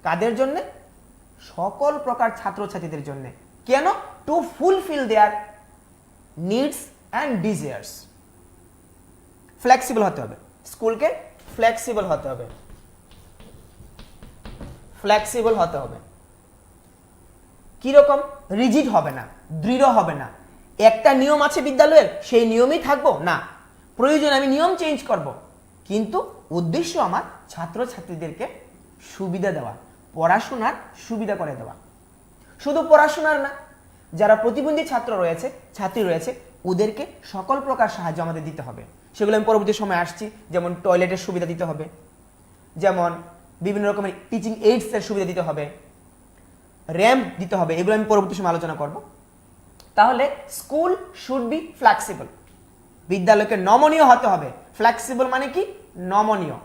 কাদের জন্য? সকল প্রকার ছাত্রছাত্রীদের জন্য। কেন? To fulfil their needs and desires. Flexible হতে হবে, স্কুলকে ফ্লেক্সিবল হতে হবে। ফ্লেক্সিবল হতে হবে কিরকম? রিজিড হবে না, দৃঢ় হবে না। একটা নিয়ম আছে বিদ্যালয়ের, সেই নিয়মই থাকবো না। প্রয়োজন আমি নিয়ম চেঞ্জ করব, কিন্তু উদ্দেশ্য আমার ছাত্রছাত্রীদেরকে সুবিধা দেওয়া, পড়াশোনার সুবিধা করে দেওয়া। শুধু পড়াশোনার না, যারা প্রতিবন্ধী ছাত্র রয়েছে, ছাত্রী রয়েছে, ওদেরকে সকল প্রকার সাহায্য আমাদের দিতে হবে। সেগুলো আমি পরবর্তী সময় আসছি। যেমন টয়লেটের সুবিধা দিতে হবে, যেমন বিভিন্ন রকমের টিচিং এইডস এর সুবিধা দিতে হবে, র্যাম্প দিতে হবে। এগুলো আমি পরবর্তী সময় আলোচনা করব। তাহলে স্কুল শুড বি ফ্লেক্সিবল, বিদ্যালয়কে নমনীয় হতে হবে। ফ্লেক্সিবল মানে কি? নমনীয়,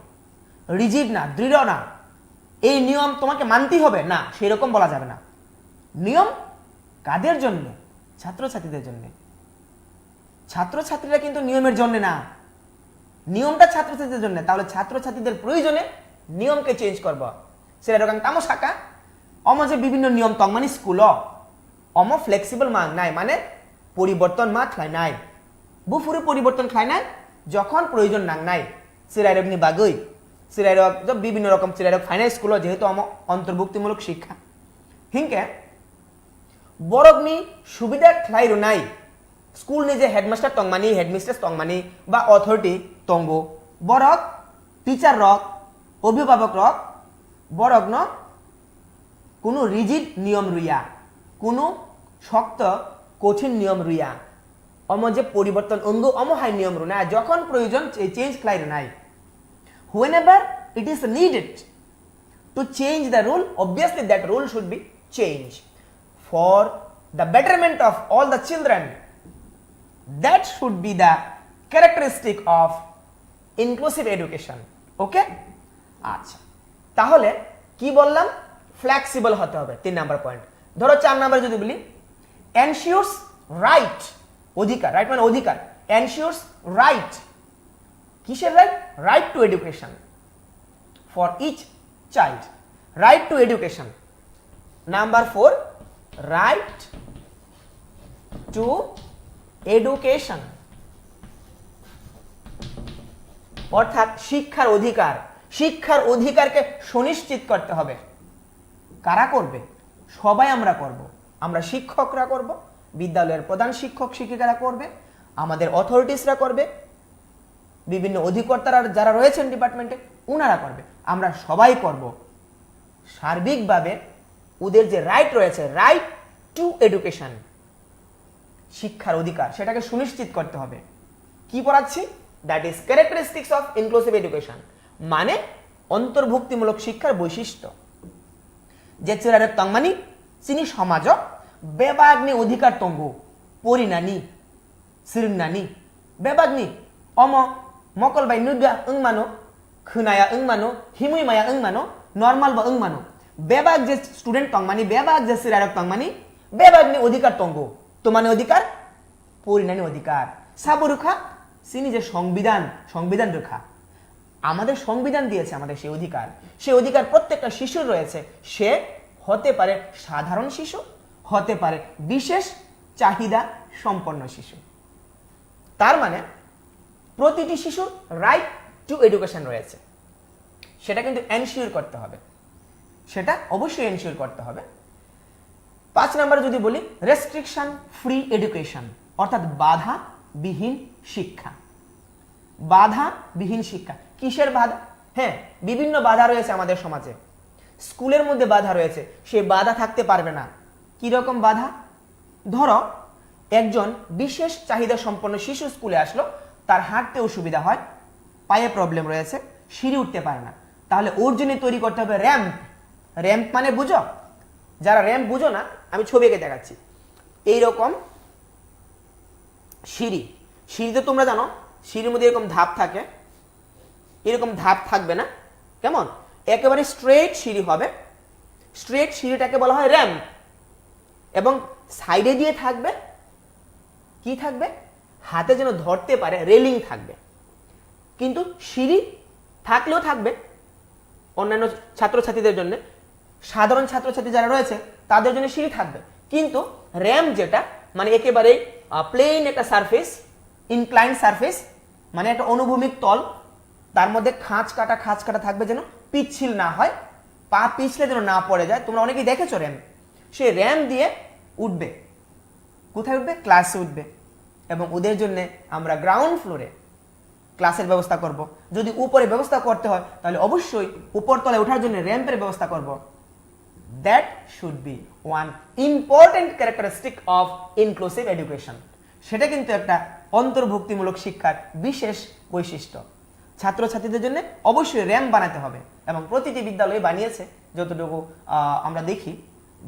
রিজিড না, দৃঢ় না। এই নিয়ম তোমাকে মানতেই হবে না, সেই রকম বলা যাবে না। নিয়ম কাদের জন্য? ছাত্রছাত্রীদের জন্য। ছাত্রছাত্রীরা কিন্তু নিয়মের জন্য না, নিয়মটা ছাত্রছাত্রীদের জন্য। তাহলে ছাত্রছাত্রীদের প্রয়োজনে নিয়মকে চেঞ্জ করব। সেটা রকম তামো শাখা অম যে বিভিন্ন নিয়ম তং মানে স্কুল অম ফ্লেক্সিবল মান নাই, মানে পরিবর্তন মা খাই নাই, বুফুরে পরিবর্তন খাই নাই, যখন প্রয়োজন নাং নাই। চিরাইরক নি বাগৈ চিরাইরক বিভিন্ন রকম চিরাইরক ফাইনাল স্কুল যেহেতু অন্তর্ভুক্তিমূলক শিক্ষা হিংকে বরগনি সুবিধা খ্লাইরো নাই স্কুল নিজে হেডমাস্টার তংমানি হেডমিস্ট্রেস তংমানি বা অথরিটি তঙ্গ বরক টিচার রক অভিভাবক রক বরগ্ন কোনো রিজিড নিয়ম রুইয়া কোনো শক্ত কঠিন নিয়ম রুইয়া অম যে পরিবর্তন অঙ্গ অমহাই নিয়ম রু না যখন প্রয়োজন চেঞ্জ খ্লাইরো নাই whenever it is needed to change the rule, obviously that rule should be changed for the betterment of all the children. That should be the characteristic of inclusive education. Okay? আচ্ছা তাহলে কি বললাম flexible হতে হবে 3 number point ধরো 4 number যদি বলি ensures right অধিকার রাইট মানে অধিকার ensures right কিসের right right to education for each child right to education number 4 right to education অর্থাৎ শিক্ষার অধিকার শিক্ষার অধিকারকে সুনিশ্চিত করতে হবে কারা করবে সবাই আমরা করব আমরা শিক্ষকরা করব বিদ্যালয়ের প্রধান শিক্ষক শিক্ষিকারা করবে আমাদের অথরিটিসরা করবে বিভিন্ন অধিকর্তারা যারা রয়েছেন ডিপার্টমেন্টে ওনারা করবে আমরা সবাই করব সার্বিকভাবে ওদের যে রাইট রয়েছে রাইট টু এডুকেশন শিক্ষার অধিকার সেটাকে সুনিশ্চিত করতে হবে কি পড়াচ্ছি that is characteristics of inclusive education মানে অন্তর্ভুক্তিমূলক শিক্ষার বৈশিষ্ট্য যে চেরারে তংমানি চিনি সমাজ বেবাগ্নি অধিকার তঙ্গ পরিনানি সিরনানি বেবাগ্নি অম মকল বাই নুগা মানো খুনায়া মানো হিমুই মায়া মানো নর্মাল বা মানো বেবাগ যে স্টুডেন্ট তংমানি বেবাগ যে সিরারক তংমানি বেবাগ্নি অধিকার তঙ্গ তো মানে অধিকার পরিনানি অধিকার সাবরুখা সিনি যে সংবিধান রক্ষা আমাদের সংবিধান দিয়েছে আমাদের সেই অধিকার প্রত্যেকটা শিশুর রয়েছে সে হতে পারে সাধারণ শিশু হতে পারে বিশেষ চাহিদা সম্পন্ন শিশু তার মানে প্রতিটি শিশুর রাইট টু এডুকেশন রয়েছে সেটা কিন্তু এনশিওর করতে হবে সেটা অবশ্যই এনশিওর করতে হবে 5 নাম্বার যদি বলি রেস্ট্রিকশন ফ্রি এডুকেশন অর্থাৎ বাধাবিহীন শিক্ষা বাধাবিহীন শিক্ষা কিসের বাধা হ্যাঁ বিভিন্ন বাধা রয়েছে আমাদের সমাজে স্কুলের মধ্যে বাধা রয়েছে সেই বাধা থাকতে পারবে না কি রকম বাধা ধরো একজন বিশেষ চাহিদা সম্পন্ন শিশু স্কুলে আসলো তার হাঁটতে অসুবিধা হয় পায়ে প্রবলেম রয়েছে সিঁড়ি উঠতে পারে না তাহলে ওর জন্য তৈরি করতে হবে র্যাম্প মানে বুঝো যারা র্যাম্প বুঝো না আমি ছবি এঁকে দেখাচ্ছি এইরকম সিঁড়িতে তোমরা জানো সিঁড়ির মধ্যে এরকম ধাপ থাকে এরকম ধাপ থাকবে না কেমন একেবারে স্ট্রেট সিঁড়ি হবে স্ট্রেট সিঁড়িটাকে বলা হয় র্যাম্প এবং সাইডে দিয়ে থাকবে কি থাকবে হাতে যেন ধরতে পারে রেলিং থাকবে কিন্তু সিঁড়ি থাকলেও থাকবে অন্যান্য ছাত্রছাত্রীদের জন্য সাধারণ ছাত্রছাত্রী যারা রয়েছে তাদের জন্য সিঁড়ি থাকবে কিন্তু র্যাম্প যেটা মানে একেবারে প্লেন একটা সারফেস ইনক্লাইন সারফেস মানে একটা অনুভূমিক তল তার মধ্যে খাঁজ কাটা থাকবে যেন পিচ্ছিল না হয় পা পিছলে যেন না পড়ে যায় তোমরা অনেকেই দেখেছো র্যাম্প সেই র্যাম্প দিয়ে উঠবে কোথায় উঠবে ক্লাসে উঠবে এবং ওদের জন্য আমরা গ্রাউন্ড ফ্লোরে ক্লাসের ব্যবস্থা করব যদি উপরে ব্যবস্থা করতে হয় তাহলে অবশ্যই উপরতলায় ওঠার জন্য র্যাম্পের ব্যবস্থা করব that should be one important characteristic of inclusive education সেটা কিন্তু একটা অন্তর্ভুক্তিমূলক শিক্ষার বিশেষ বৈশিষ্ট্য ছাত্রছাত্রীদের জন্য অবশ্যই র্যাম্প বানাতে হবে এবং প্রতিটি বিদ্যালয়ে বানিয়েছে যতটুকু আমরা দেখি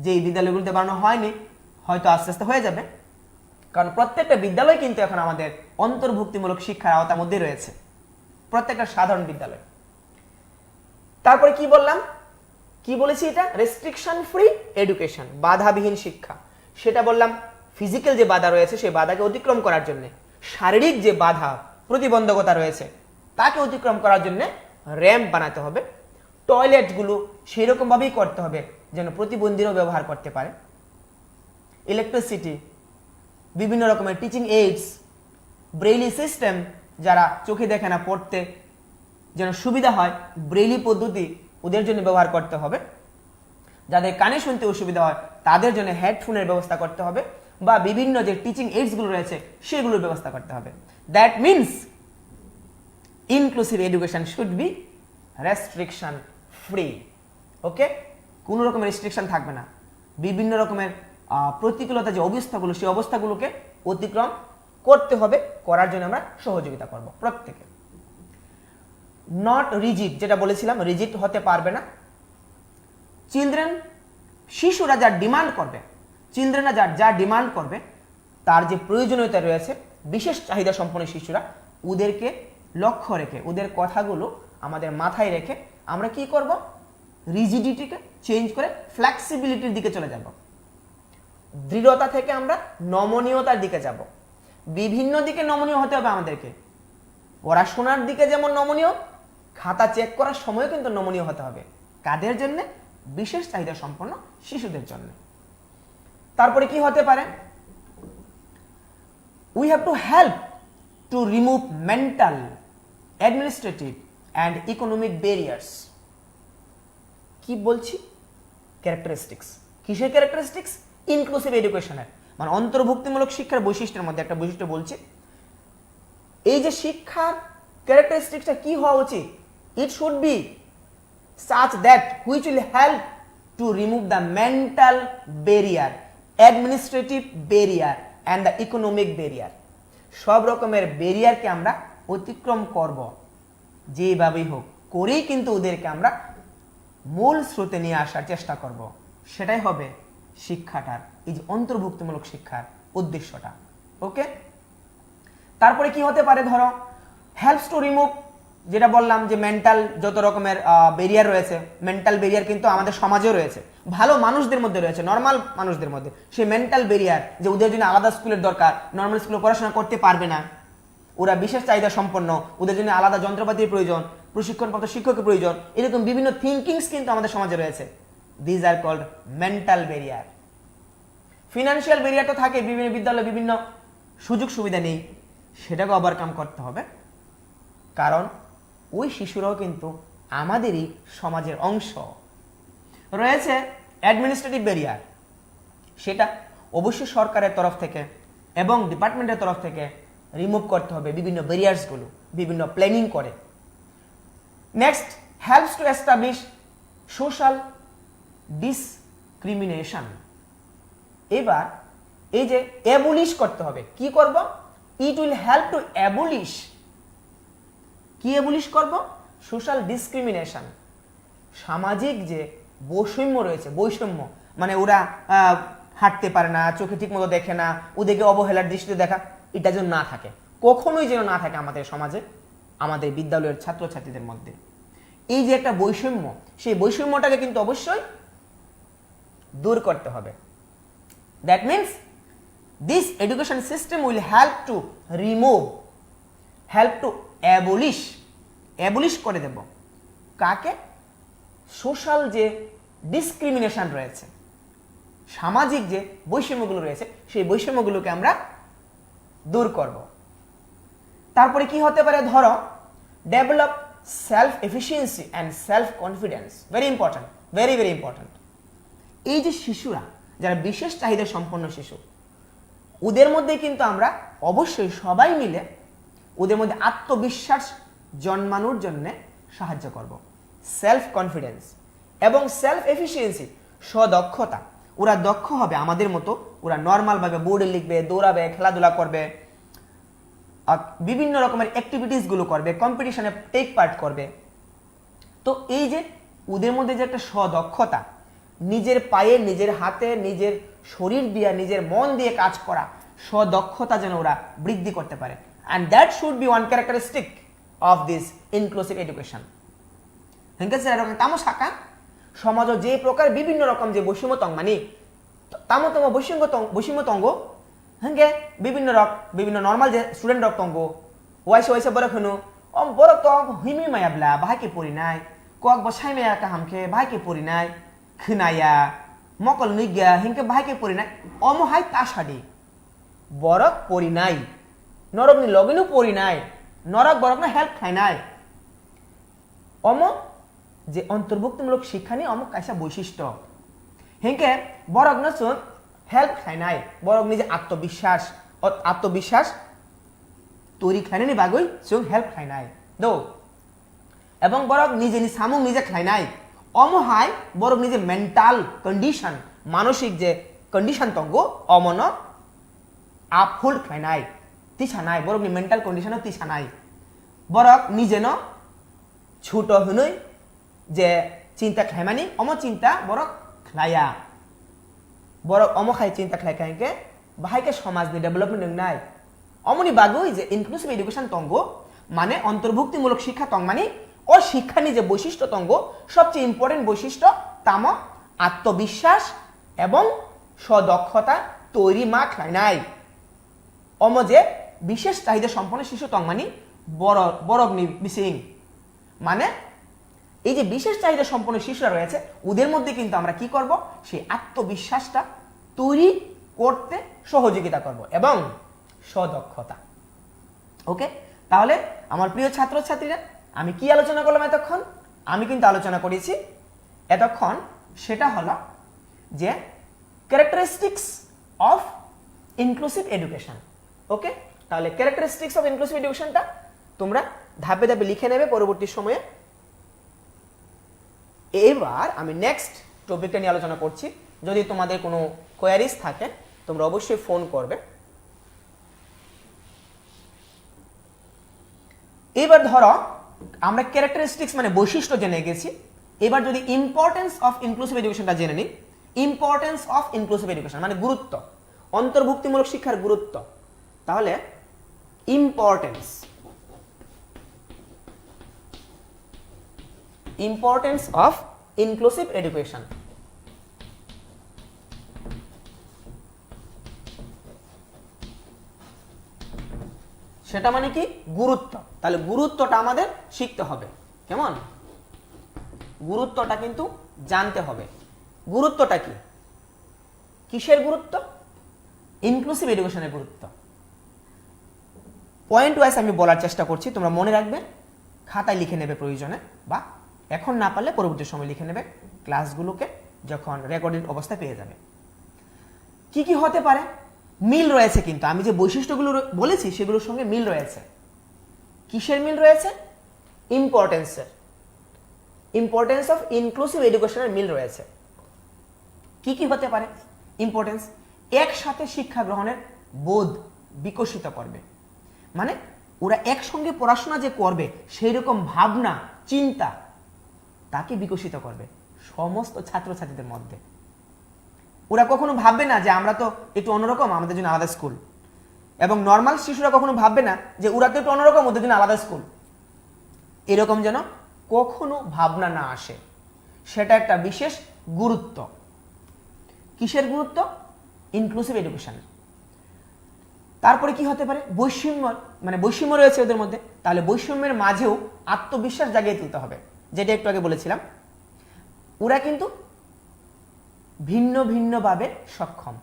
যে এই বিদ্যালয়গুলোতে বানানো হয়নি হয়তো আস্তে আস্তে হয়ে যাবে কারণ প্রত্যেকটা বিদ্যালয় কিন্তু এখন আমাদের অন্তর্ভুক্তিমূলক শিক্ষার আওতার মধ্যে রয়েছে প্রত্যেকটা সাধারণ বিদ্যালয় তারপরে কি বললাম কি বলেছি এটা রেস্ট্রিকশন ফ্রি এডুকেশন বাধাবিহীন শিক্ষা সেটা বললাম ফিজিক্যাল যে বাধা রয়েছে সেই বাধাকে অতিক্রম করার জন্য শারীরিক যে বাধা প্রতিবন্ধকতা রয়েছে তাকে অতিক্রম করার জন্য র্যাম্প বানাতে হবে টয়লেটগুলো সেই রকম ভাবেই করতে হবে যেন প্রতিবন্ধীরাও ব্যবহার করতে পারে ইলেকট্রিসিটি বিভিন্ন রকমের টিচিং এইডস ব্রেইলি সিস্টেম যারা চোখে দেখে না পড়তে যেন সুবিধা হয় ব্রেইলি পদ্ধতি ওদের জন্য ব্যবহার করতে হবে যাদের কানে শুনতে অসুবিধা হয় তাদের জন্য হেডফোনের ব্যবস্থা করতে হবে, বা বিভিন্ন যে টিচিং এইডসগুলো রয়েছে সেগুলোর ব্যবস্থা করতে হবে। That means inclusive education should be restriction free. Okay, কোনো রকমের রেস্ট্রিকশন থাকবে না। বিভিন্ন রকমের প্রতিকূলতা যে অবস্থাগুলো, সেই অবস্থাগুলোকে অতিক্রম করতে হবে, করার জন্য আমরা সহযোগিতা করব প্রত্যেকে। নট রিজিড, যেটা বলেছিলাম, রিজিড হতে পারবে না। চিলড্রেন, শিশুরা যা ডিমান্ড করবে, চিলড্রেনরা যা ডিমান্ড করবে, তার যে প্রয়োজনীয়তা রয়েছে, বিশেষ চাহিদা সম্পন্ন শিশুরা, ওদেরকে লক্ষ্য রেখে, ওদের কথাগুলো আমাদের মাথায় রেখে আমরা কি করব, রিজিডিটিকে চেঞ্জ করে ফ্লেক্সিবিলিটির দিকে চলে যাব। দৃঢ়তা থেকে আমরা নমনীয়তার দিকে যাব। বিভিন্ন দিকে নমনীয় হতে হবে আমাদেরকে। পড়াশোনার দিকে যেমন নমনীয়, খাতা চেক করার সময় কিন্তু নমনীয় হতে হবে। কাদের জন্য? বিশেষ চাহিদা সম্পন্ন শিশুদের জন্য। তারপরে কি হতে পারে? We have to help to remove mental, administrative and economic barriers. কি বলছি? ক্যারেক্টারিস্টিক্স। কিসের ক্যারেক্টারিস্টিক্স? ইনক্লুসিভ এডুকেশনের, মানে অন্তর্ভুক্তিমূলক শিক্ষার বৈশিষ্ট্যের মধ্যে একটা বৈশিষ্ট্য বলছি। এই যে শিক্ষার ক্যারেক্টারিস্টিক্সটা কি হওয়া উচিত? It should be such that which will help to remove the mental barrier, administrative barrier and the economic barrier. সব রকমের ব্যারিয়ারকে আমরা অতিক্রম করব, যেভাবেই হোক করেই কিন্তু ওদেরকে আমরা মূল স্রোতে নিয়ে আসার চেষ্টা করব। সেটাই হবে শিক্ষাটার, এই যে অন্তর্ভুক্তিমূলক শিক্ষার উদ্দেশ্যটা। ওকে, তারপরে কি হতে পারে? ধরো, হেল্পস টু রিমুভ, যেটা বললাম যে মেন্টাল যত রকমের ব্যারিয়ার রয়েছে, মেন্টাল ব্যারিয়ার কিন্তু আমাদের সমাজেও রয়েছে, ভালো মানুষদের মধ্যে রয়েছে, নর্মাল মানুষদের মধ্যে। সেই মেন্টাল ব্যারিয়ার, যে ওদের জন্য আলাদা স্কুলের দরকার, নর্মাল স্কুলে পড়াশোনা করতে পারবে না, ওরা বিশেষ চাহিদা সম্পন্ন, ওদের জন্য আলাদা যন্ত্রপাতির প্রয়োজন, প্রশিক্ষণপ্রাপ্ত শিক্ষকের প্রয়োজন, এরকম বিভিন্ন থিঙ্কিংস কিন্তু আমাদের সমাজে রয়েছে। These are called mental barrier. Financial barrier তো থাকে, বিভিন্ন বিদ্যালয়ে বিভিন্ন সুযোগ সুবিধা নেই, সেটাকে ওভারকাম করতে হবে। কারণ ওই শিশুরাও কিন্তু আমাদেরই সমাজের অংশ। রয়েছে অ্যাডমিনিস্ট্রেটিভ ব্যারিয়ার, সেটা অবশ্যই সরকারের তরফ থেকে এবং ডিপার্টমেন্টের তরফ থেকে রিমুভ করতে হবে বিভিন্ন ব্যারিয়ার্সগুলো, বিভিন্ন প্ল্যানিং করে। Next, helps to establish social discrimination. এবার এই যে অ্যাবলিশ করতে হবে, কি করব? It will help to abolish. কি অ্যাবলিশ করব? সোশ্যাল ডিসক্রিমিনেশন, সামাজিক যে বৈষম্য রয়েছে, বৈষম্য মানে ওরা হাঁটতে পারে না, চোখে ঠিক মতো দেখে না, ওদেরকে অবহেলার দৃষ্টিতে দেখা, এটা যেন না থাকে, কখনোই যেন না থাকে আমাদের সমাজে, আমাদের বিদ্যালয়ের ছাত্রছাত্রীদের মধ্যে। এই যে একটা বৈষম্য, সেই বৈষম্যটাকে কিন্তু অবশ্যই দূর করতে হবে। That means this education system will help to remove, help to abolish, abolish করে দেব কাকে? সোশ্যাল যে ডিসক্রিমিনেশন রয়েছে, সামাজিক যে বৈষম্যগুলো রয়েছে, সেই বৈষম্যগুলোকে আমরা দূর করব। তারপরে কি হতে পারে? ধরো, develop self efficiency and self confidence. Very important, very very important. এই যে শিশুরা, যারা বিশেষ চাহিদা সম্পন্ন শিশু, ওদের মধ্যে কিন্তু আমরা অবশ্যই সবাই মিলে ওদের মধ্যে আত্মবিশ্বাস জন্মানোর জন্য সাহায্য করব। সেলফ কনফিডেন্স এবং সেলফ এফিসিয়েন্সি, স্বদক্ষতা। ওরা দক্ষ হবে আমাদের মতো, ওরা নর্মালভাবে বোর্ডে লিখবে, দৌড়াবে, খেলাধুলা করবে, বিভিন্ন রকমের অ্যাক্টিভিটিসগুলো করবে, কম্পিটিশনে টেক পার্ট করবে। তো এই যে ওদের মধ্যে যে একটা স্বদক্ষতা, নিজের পায়ে, নিজের হাতে, নিজের শরীর দিয়ে, নিজের মন দিয়ে কাজ করা, স্বদক্ষতা যেন ওরা বৃদ্ধি করতে পারে। And that should be one characteristic of this inclusive education. হেঙ্গে স্যার এরকম তামো শাখা সমাজ যে প্রকার বিভিন্ন রকম যে বৈষম্যতং মানে তামতম বৈষম্যতঙ্গ হেঙ্গে বিভিন্ন নর্মাল যে স্টুডেন্ট রক্তঙ্গ ওয়াইসে ওয়াইসে বড় খনু বড় তো হিমি মায়াবলা বাহাকে পড়ি নাই, কক বসাই মায়া কাহামকে বাহাকে পড়ি নাই, খনায়া মকল নিগা হেঙ্গে বাহাকে পড়ি নাই, অমহাই তাসাডি বরক পড়ি নাই, নরক নি লগিনও পড়ি নাই, নরক বরক না হেল্প খাই নাই। অম যে অন্তর্ভুক্তিমূলক শিক্ষা নিয়ে অমুক কাইসা বৈশিষ্ট্য, হেঁকে বরক নচুন হেল্প খাইনাই বরক নিজে আত্মবিশ্বাস তৈরি খাইনানি বাগৈ जों হেল্প খাইনাই দো এবং বরক নিজেনি সামুং নিজে খাইনাই অমহাই বরক নিজে মেন্টাল কন্ডিশন মানসিক যে কন্ডিশন তঙ্গো অমন আপহোল্ড খাইনাই তিসানাই বরকनि मेंटल कन्डिशनाव तिसानाय बरक निजेनो छुट हुनै जे चिंता खायमानि अम चिंता बरक खाया बरक अम खाय चिंता खायखायके बाहायके समाजनि डेभलपमेंट नंनाय अमनि बागै जे इनक्लुसिव एडुकेशन तंगो माने अंतर्भुक्तिमूलक शिक्षा तंग माने ओ शिक्षानि जे বৈশিষ্ট্য तंगो सबचेয়ে इम्पोर्टेंट বৈশিষ্ট্য ताम आत्मविश्वास एवं सदक्षता तैरी मा खायनाय अम जे विशेष चाहिदा सम्पन्न शिशु तंगमानी बरगनि बिसिं माने এই যে বিশেষ চাহিদা সম্পন্ন শিশুরা রয়েছে ওদের মধ্যে কিন্তু আমরা কি করব সেই আত্মবিশ্বাসটা তৈরি করতে সহযোগিতা করব এবং সদক্ষতা ওকে তাহলে আমার প্রিয় ছাত্রছাত্রীরা আমি কি আলোচনা করলাম এতক্ষণ আমি কিন্তু আলোচনা করেছি এতক্ষণ সেটা হলো যে characteristics of inclusive education okay তাহলে ক্যারেক্টারিস্টিক্স অফ ইনক্লুসিভ এডুকেশনটা তোমরা ধাপে ধাপে লিখে নেবে পরবর্তী সময়ে এবার আমি নেক্সট টপিকটা নিয়ে আলোচনা করছি যদি তোমাদের কোনো কোয়ারিজ থাকে তোমরা অবশ্যই ফোন করবে এবার ধরো আমরা ক্যারেক্টারিস্টিক্স মানে বৈশিষ্ট্য জেনে গেছি এবার যদি ইম্পর্টেন্স অফ ইনক্লুসিভ এডুকেশনটা জেনে নিই ইম্পর্টেন্স অফ ইনক্লুসিভ এডুকেশন মানে গুরুত্ব অন্তর্ভুক্তিমূলক শিক্ষার গুরুত্ব তাহলে ইম্পর্টেন্স অফ ইনক্লুসিভ এডুকেশন সেটা মানে কি গুরুত্ব তাহলে গুরুত্বটা আমাদের শিখতে হবে কেমন গুরুত্বটা কিন্তু জানতে হবে গুরুত্বটা কি কিসের গুরুত্ব ইনক্লুসিভ এডুকেশনের গুরুত্ব পয়েন্ট ওয়াইজ আমি বলার চেষ্টা করছি তোমরা মনে রাখবে খাতায় লিখে নেবে প্রয়োজনে বা এখন না পারলে পরবর্তী সময় লিখে নেবে ক্লাসগুলোকে যখন রেকর্ডেড অবস্থায় পেয়ে যাবে কি কি হতে পারে মিল রয়েছে কিন্তু আমি যে বৈশিষ্ট্যগুলো বলেছি সেগুলোর সঙ্গে মিল রয়েছে কিসের মিল রয়েছে ইম্পর্টেন্স অফ ইনক্লুসিভ এডুকেশনের মিল রয়েছে কি কি হতে পারে ইম্পর্টেন্স একসাথে শিক্ষা গ্রহণের বোধ বিকশিত করবে মানে ওরা একসঙ্গে পড়াশোনা যে করবে সেই রকম ভাবনা চিন্তা তাকে বিকশিত করবে সমস্ত ছাত্রছাত্রীদের মধ্যে ওরা কখনো ভাববে না যে আমরা তো একটু অন্যরকম আমাদের জন্য আলাদা স্কুল এবং নর্মাল শিশুরা কখনো ভাববে না যে ওরা তো একটু অন্যরকম ওদের জন্য আলাদা স্কুল এরকম যেন কখনো ভাবনা না আসে সেটা একটা বিশেষ গুরুত্ব কিসের গুরুত্ব ইনক্লুসিভ এডুকেশন তারপরে কি হতে পারে বৈষম্য রয়েছে ওদের মধ্যে তাহলে বৈষম্যের মাঝেও আত্মবিশ্বাস জাগিয়ে তুলতে হবে যেটা একটু আগে বলেছিলাম ওরা কিন্তু ভিন্ন ভিন্নভাবে সক্ষম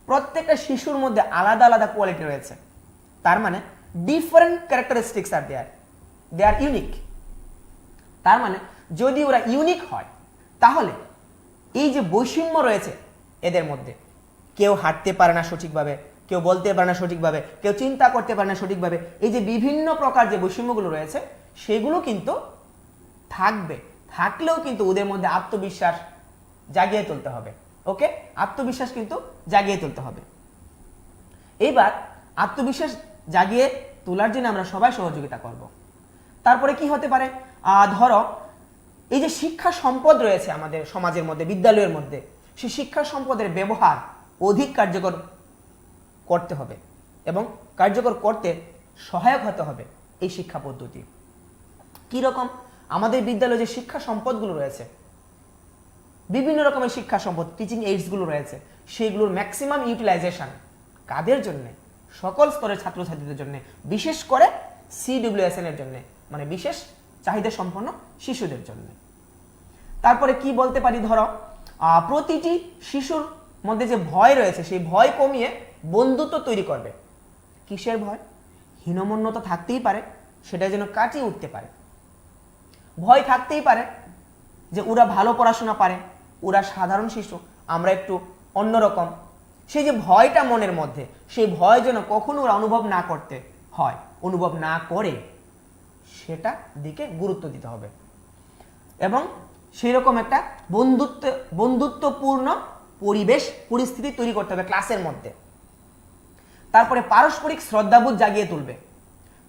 প্রত্যেকটা শিশুর মধ্যে আলাদা আলাদা কোয়ালিটি রয়েছে তার মানে ডিফারেন্ট ক্যারেক্টারিস্টিক্স আর দে আর ইউনিক তার মানে যদি ওরা ইউনিক হয় তাহলে এই যে বৈষম্য রয়েছে এদের মধ্যে কেউ হাঁটতে পারে না সঠিকভাবে কেউ বলতে পারে না সঠিকভাবে কেউ চিন্তা করতে পারে না সঠিকভাবে এই যে বিভিন্ন প্রকার যে বৈষম্যগুলো রয়েছে সেগুলো কিন্তু থাকলেও কিন্তু ওদের মধ্যে আত্মবিশ্বাস জাগিয়ে তুলতে হবে ওকে আত্মবিশ্বাস কিন্তু জাগিয়ে তুলতে হবে এইবার আত্মবিশ্বাস জাগিয়ে তোলার জন্য আমরা সবাই সহযোগিতা করব তারপরে কি হতে পারে ধরো এই যে শিক্ষা সম্পদ রয়েছে আমাদের সমাজের মধ্যে বিদ্যালয়ের মধ্যে সেই শিক্ষা সম্পদের ব্যবহার অধিক কার্যকর করতে হবে এবং কার্যকর করতে সহায়ক হতে হবে এই শিক্ষা পদ্ধতি কি রকম আমাদের বিদ্যালয়ে যে শিক্ষা সম্পদগুলো রয়েছে বিভিন্ন রকমের শিক্ষা সম্পদ টিচিং এইডসগুলো রয়েছে সেগুলোর ম্যাক্সিমাম ইউটিলাইজেশন কাদের জন্য সকল স্তরের ছাত্রছাত্রীদের জন্য বিশেষ করে CWSN এর জন্য মানে বিশেষ চাহিদা সম্পন্ন শিশুদের জন্য তারপরে কি বলতে পারি ধরো প্রতিটি শিশুর মধ্যে যে ভয় রয়েছে সেই ভয় কমিয়ে বন্ধুত্ব তৈরি করবে কিসের ভয় হীনমন্যতা থাকতেই পারে সেটা যেন কাটিয়ে উঠতে পারে ভয় থাকতেই পারে যে ওরা ভালো পড়াশোনা পারে ওরা সাধারণ শিশু, আমরা একটু অন্যরকম। সেই যে ভয়টা মনের মধ্যে, সেই ভয় যেন কখনো ওরা অনুভব না করতে হয়, অনুভব না করে সেটা দিকে গুরুত্ব দিতে হবে এবং সেই রকম একটা বন্ধুত্বপূর্ণ পরিবেশ পরিস্থিতি তৈরি করতে হবে ক্লাসের মধ্যে। তারপরে পারস্পরিক শ্রদ্ধাবোধ জাগিয়ে তুলবে।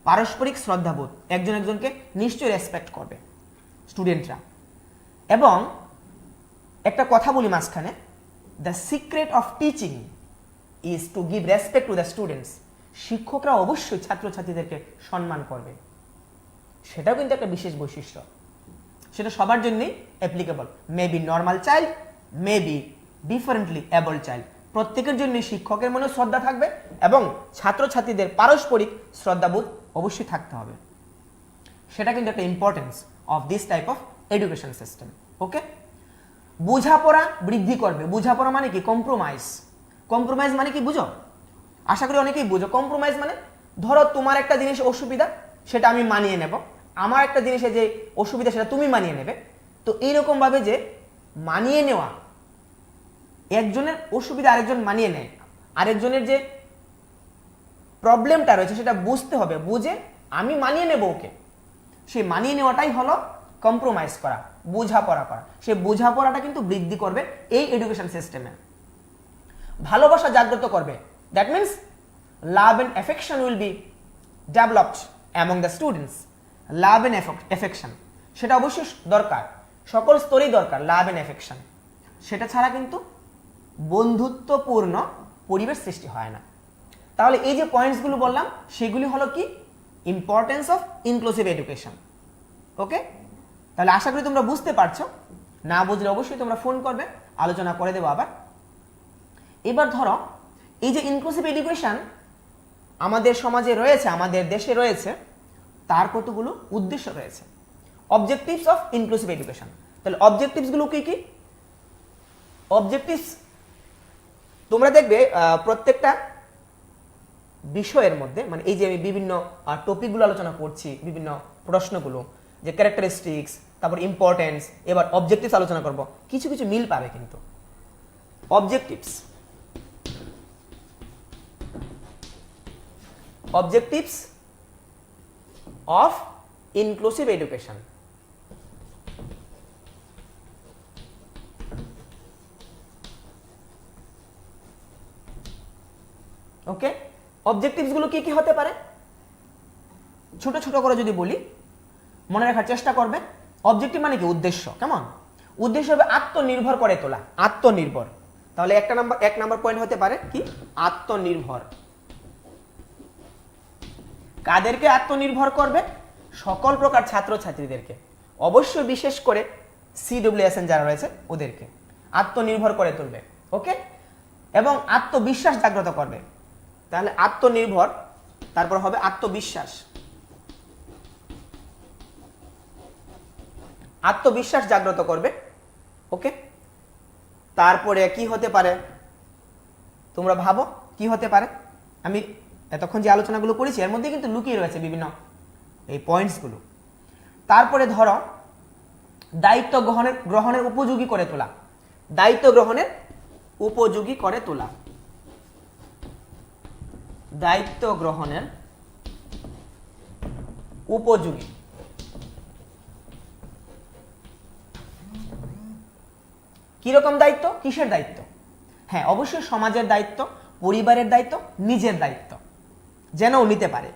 পারস্পরিক শ্রদ্ধাবোধ, একজন একজনকে নিশ্চয়ই রেসপেক্ট করবে স্টুডেন্টরা। এবং একটা কথা বলি মাঝখানে, the secret of teaching is to give respect to the students. শিক্ষকরা অবশ্যই ছাত্রছাত্রীদেরকে সম্মান করবে, সেটাও কিন্তু একটা বিশেষ বৈশিষ্ট্য। সেটা সবার জন্যই applicable, may be normal child, may be differently abled child, প্রত্যেকের জন্য শিক্ষকের মনে শ্রদ্ধা থাকবে এবং ছাত্রছাত্রীদের পারস্পরিক শ্রদ্ধাবোধ অবশ্যই থাকতে হবে। সেটা কিন্তু একটা importance of this type of education system. Okay, বোঝাপড়া বৃদ্ধি করবে। বোঝাপড়া মানে কি? কম্প্রোমাইজ। কম্প্রোমাইজ মানে কি বুঝো? আশা করি অনেকেই বুঝো। কম্প্রোমাইজ মানে ধরো তোমার একটা জিনিস অসুবিধা, সেটা আমি মানিয়ে নেব, আমার একটা জিনিসে যে অসুবিধা সেটা তুমি মানিয়ে নেবে। তো এইরকম ভাবে যে মানিয়ে নেওয়া, একজনের অসুবিধা আরেকজন মানিয়ে নেয়, আরেকজনের যে প্রবলেমটা রয়েছে সেটা বুঝতে হবে, বুঝে আমি মানিয়ে নেব ওকে। সেই মানিয়ে নেওয়াটাই হলো কম্প্রোমাইজ করা, বোঝাপড়া করা। সেই বোঝাপড়াটা কিন্তু বৃদ্ধি করবে এই এডুকেশন সিস্টেমে। ভালোবাসা জাগ্রত করবে। That means love and affection will be developed among the students. Love and affection সেটা অবশ্যই দরকার, সকল স্তরেই দরকার লাভ এন্ড অ্যাফেকশন। সেটা ছাড়া কিন্তু বন্ধুত্বপূর্ণ পরিবেশ সৃষ্টি হয় না। তাহলে এই যে পয়েন্টসগুলো বললাম সেগুলি হলো কি? Importance of inclusive education. Okay, তাহলে আশা করি তোমরা বুঝতে পারছো। না বুঝলে অবশ্যই তোমরা ফোন করবে, আলোচনা করে দেবো আবার। এবার ধরো এই যে ইনক্লুসিভ এডুকেশন আমাদের সমাজে রয়েছে, আমাদের দেশে রয়েছে, তার কতগুলো উদ্দেশ্য রয়েছে। Objectives of inclusive education. তাহলে অবজেক্টিভসগুলো কি কি? অবজেক্টিভস তোমরা দেখবে প্রত্যেকটা বিষয়ের মধ্যে, মানে এই যে আমি বিভিন্ন টপিকগুলো আলোচনা করছি, বিভিন্ন প্রশ্নগুলো, যে ক্যারেক্টারিস্টিক্স, তারপর ইম্পর্টেন্স, এবার অবজেক্টিভস আলোচনা করব, কিছু কিছু মিল পাবে কিন্তু। Objectives objectives of inclusive education. Okay, objectives গুলো কি কি হতে পারে? ছোট ছোট করে যদি বলি, মনে রাখার চেষ্টা করবে। অবজেক্টিভ মানে কি? উদ্দেশ্য। কেমন? উদ্দেশ্য হবে আত্মনির্ভর করে তোলা। আত্মনির্ভর। তাহলে এক নাম্বার পয়েন্ট হতে পারে কি? আত্মনির্ভর। কাদেরকে আত্মনির্ভর করবে? সকল প্রকার ছাত্রছাত্রীদেরকে, অবশ্যই বিশেষ করে CWSN যারা রয়েছে ওদেরকে আত্মনির্ভর করে তুলবে। ওকে, এবং আত্মবিশ্বাস জাগ্রত করবে। তাহলে আত্মনির্ভর, তারপর হবে আত্মবিশ্বাস। আত্মবিশ্বাস জাগ্রত করবে। ওকে, তারপরে কি হতে পারে? তোমরা ভাবো কি হতে পারে? আমি এতক্ষণ যে আলোচনাগুলো করেছি এর মধ্যে কিন্তু লুকিয়ে রয়েছে বিভিন্ন এই পয়েন্টসগুলো। তারপরে ধরো দায়িত্ব গ্রহণের উপযোগী করে তোলা। দায়িত্ব গ্রহণের উপযোগী করে তোলা। দায়িত্ব গ্রহণের উপযোগী। কিরকম দায়িত্ব? কিসের দায়িত্ব? হ্যাঁ, অবশ্যই সমাজের দায়িত্ব, পরিবারের দায়িত্ব, নিজের দায়িত্ব যেন নিতে পারে,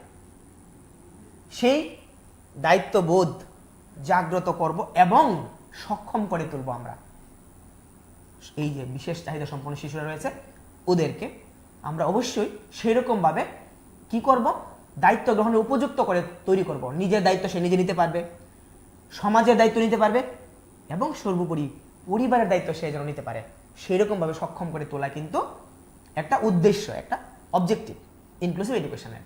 সেই দায়িত্ববোধ জাগ্রত করব এবং সক্ষম করে তুলব আমরা। এই যে বিশেষ চাহিদা সম্পন্ন শিশুরা রয়েছে ওদেরকে আমরা অবশ্যই সেই রকম ভাবে কি করব? দায়িত্ব গ্রহণের উপযুক্ত করে তৈরি করব। নিজের দায়িত্ব সে নিজে নিতে পারবে, সমাজের দায়িত্ব নিতে পারবে এবং সর্বোপরি পরিবারের দায়িত্ব সে যেন নিতে পারে, সেই রকম ভাবে সক্ষম করে তোলা কিন্তু একটা উদ্দেশ্য, একটা অবজেক্টিভ ইনক্লুসিভ এডুকেশনের।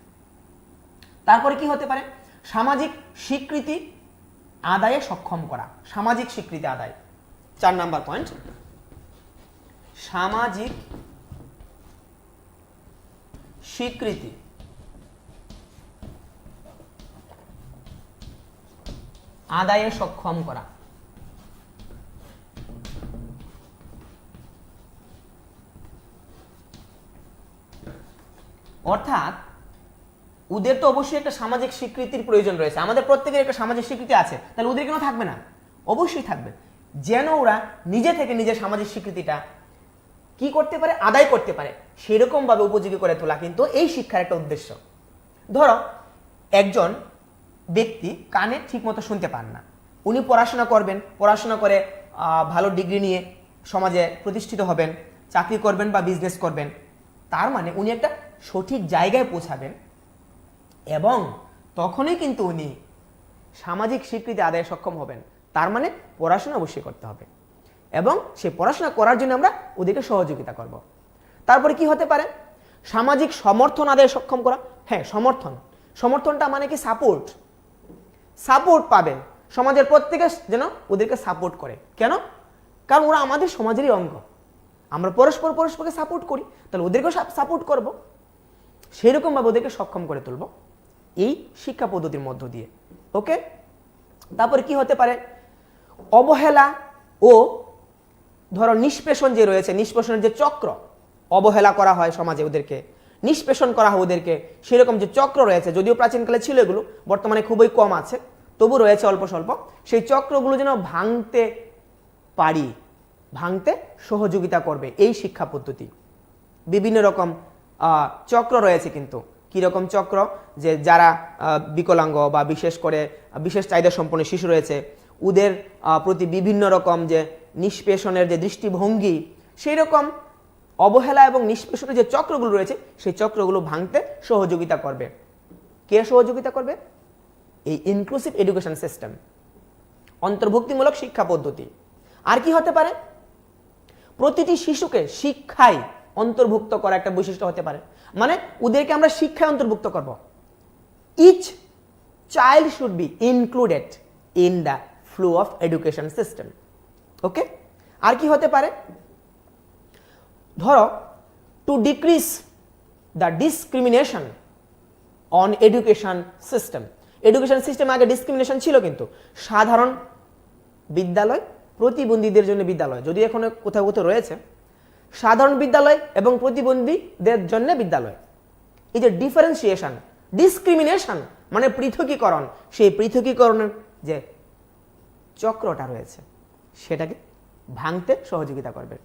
তারপরে কি হতে পারে? সামাজিক স্বীকৃতি আদায়ে সক্ষম করা। সামাজিক স্বীকৃতি আদায়, 4 নাম্বার পয়েন্ট। সামাজিক স্বীকৃতি আদায়ে সক্ষম করা। অর্থাৎ ওদের তো অবশ্যই একটা সামাজিক স্বীকৃতির প্রয়োজন রয়েছে, আমাদের প্রত্যেকের একটা সামাজিক স্বীকৃতি আছে, তাহলে ওদের কেন থাকবে না? অবশ্যই থাকবে, যেন ওরা নিজে থেকে নিজের সামাজিক স্বীকৃতিটা কি করতে পারে, আদায় করতে পারে, সেরকম ভাবে উপযোগী করে তোলা কিন্তু এই শিক্ষার একটা উদ্দেশ্য। ধরো একজন ব্যক্তি কানে ঠিকমতো শুনতে পান না, উনি পড়াশোনা করবেন, পড়াশোনা করে ভালো ডিগ্রি নিয়ে সমাজে প্রতিষ্ঠিত হবেন, চাকরি করবেন বা বিজনেস করবেন, তার মানে উনি একটা সঠিক জায়গায় পৌঁছাবেন এবং তখনই কিন্তু উনি সামাজিক স্বীকৃতি আদায়ে সক্ষম হবেন। তার মানে পড়াশোনা অবশ্যই করতে হবে এবং সেই পড়াশোনা করার জন্য আমরা ওদেরকে সহযোগিতা করব। তারপরে কি হতে পারে? সামাজিক সমর্থন আদায়ে সক্ষম করা। হ্যাঁ, সমর্থনটা মানে কি? সাপোর্ট পাবে, সমাজের প্রত্যেকে যেন ওদেরকে সাপোর্ট করে। কেন? কারণ ওরা আমাদের সমাজেরই অঙ্গ, আমরা পরস্পরকে সাপোর্ট করি, তাহলে ওদেরকেও সাপোর্ট করব, সেরকম ভাবে ওদেরকে সক্ষম করে তুলব এই শিক্ষা পদ্ধতির মধ্য দিয়ে। ওকে, তারপরে কি হতে পারে? অবহেলা ও ধরো নিষ্পেষণ যে রয়েছে, নিষ্পেষণের যে চক্র, অবহেলা করা হয় সমাজে, ওদেরকে নিষ্পেষণ করা হয় ওদেরকে, সেরকম যে চক্র রয়েছে, যদিও প্রাচীনকালে ছিল এগুলো, বর্তমানে খুবই কম আছে, তবু রয়েছে অল্প স্বল্প, সেই চক্রগুলো যেন ভাঙতে পারি, ভাঙতে সহযোগিতা করবে এই শিক্ষা পদ্ধতি। বিভিন্ন রকম চক্র রয়েছে, কিন্তু কিরকম চক্র? যে যারা বিকলাঙ্গ বা বিশেষ করে বিশেষ চাহিদা সম্পন্ন শিশু রয়েছে, ওদের প্রতি বিভিন্ন রকম যে নিষ্পেষণের যে দৃষ্টিভঙ্গি, সেই রকম অবহেলা এবং নিষ্পেষণের যে চক্রগুলো রয়েছে, সেই চক্রগুলো ভাঙতে সহযোগিতা করবে। কে সহযোগিতা করবে? এই ইনক্লুসিভ এডুকেশন সিস্টেম, অন্তর্ভুক্তিমূলক শিক্ষা পদ্ধতি। আর কি হতে পারে? প্রতিটি শিশুকে শিক্ষায় অন্তর্ভুক্ত করা একটা বৈশিষ্ট্য হতে পারে, মানে ওদেরকে আমরা শিক্ষায় অন্তর্ভুক্ত করব। Each child should be included in the flow of education system. Okay, আর কি হতে পারে? ধরো, to decrease the discrimination on education system. Education সিস্টেমে আগে ডিসক্রিমিনেশন ছিল, কিন্তু সাধারণ বিদ্যালয়, প্রতিবন্ধীদের জন্য বিদ্যালয়, যদি এখন কোথাও কোথাও রয়েছে, সাধারণ বিদ্যালয় এবং প্রতিবন্ধীদের জন্য বিদ্যালয়, এই যে ডিফারেন্সিয়েশন, ডিসক্রিমিনেশন মানে পৃথকীকরণ, সেই পৃথকীকরণের যে চক্রটা রয়েছে সেটাকে ভাঙতে সহযোগিতা করবে।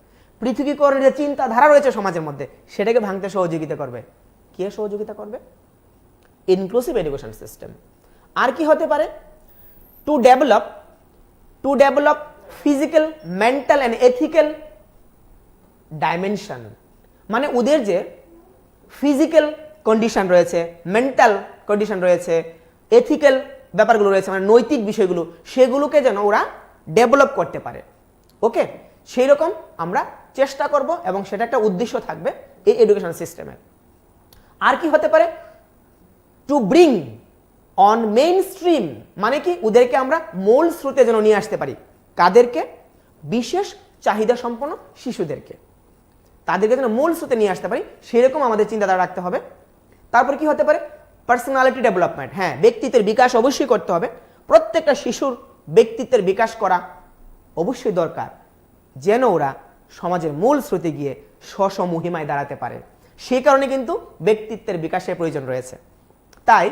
পৃথকীকরণের যে চিন্তাধারা রয়েছে সমাজের মধ্যে, সেটাকে ভাঙতে সহযোগিতা করবে। কে সহযোগিতা করবে? Inclusive education system. আর কি হতে পারে? To develop physical, mental and ethical dimension, মানে ওদের যে ফিজিক্যাল কন্ডিশন রয়েছে, মেন্টাল কন্ডিশন রয়েছে, এথিক্যাল ব্যাপারগুলো রয়েছে, মানে নৈতিক বিষয়গুলো, সেগুলোকে যেন ওরা ডেভেলপ করতে পারে। ওকে, সেই রকম আমরা চেষ্টা করব এবং সেটা একটা উদ্দেশ্য থাকবে এই এডুকেশন সিস্টেমের। আর কি হতে পারে? To bring on main stream, মানে কি ওদেরকে আমরা মূল স্রোতে যেন নিয়ে আসতে পারি। কাদেরকে? বিশেষ চাহিদা সম্পন্ন শিশুদেরকে, তাদেরকে যেন মূল স্রোতে নিয়ে আসতে পারি, সেরকম আমাদের চিন্তাধারা রাখতে হবে। তারপর কি হতে পারে? Personality development. হ্যাঁ, ব্যক্তিত্বের বিকাশ অবশ্যই করতে হবে, প্রত্যেকটা শিশুর ব্যক্তিত্বের বিকাশ করা অবশ্যই দরকার, যেন ওরা সমাজের মূল স্রোতে গিয়ে স্বমহিমায় দাঁড়াতে পারে। সেই কারণে কিন্তু ব্যক্তিত্বের বিকাশের প্রয়োজন রয়েছে। তাই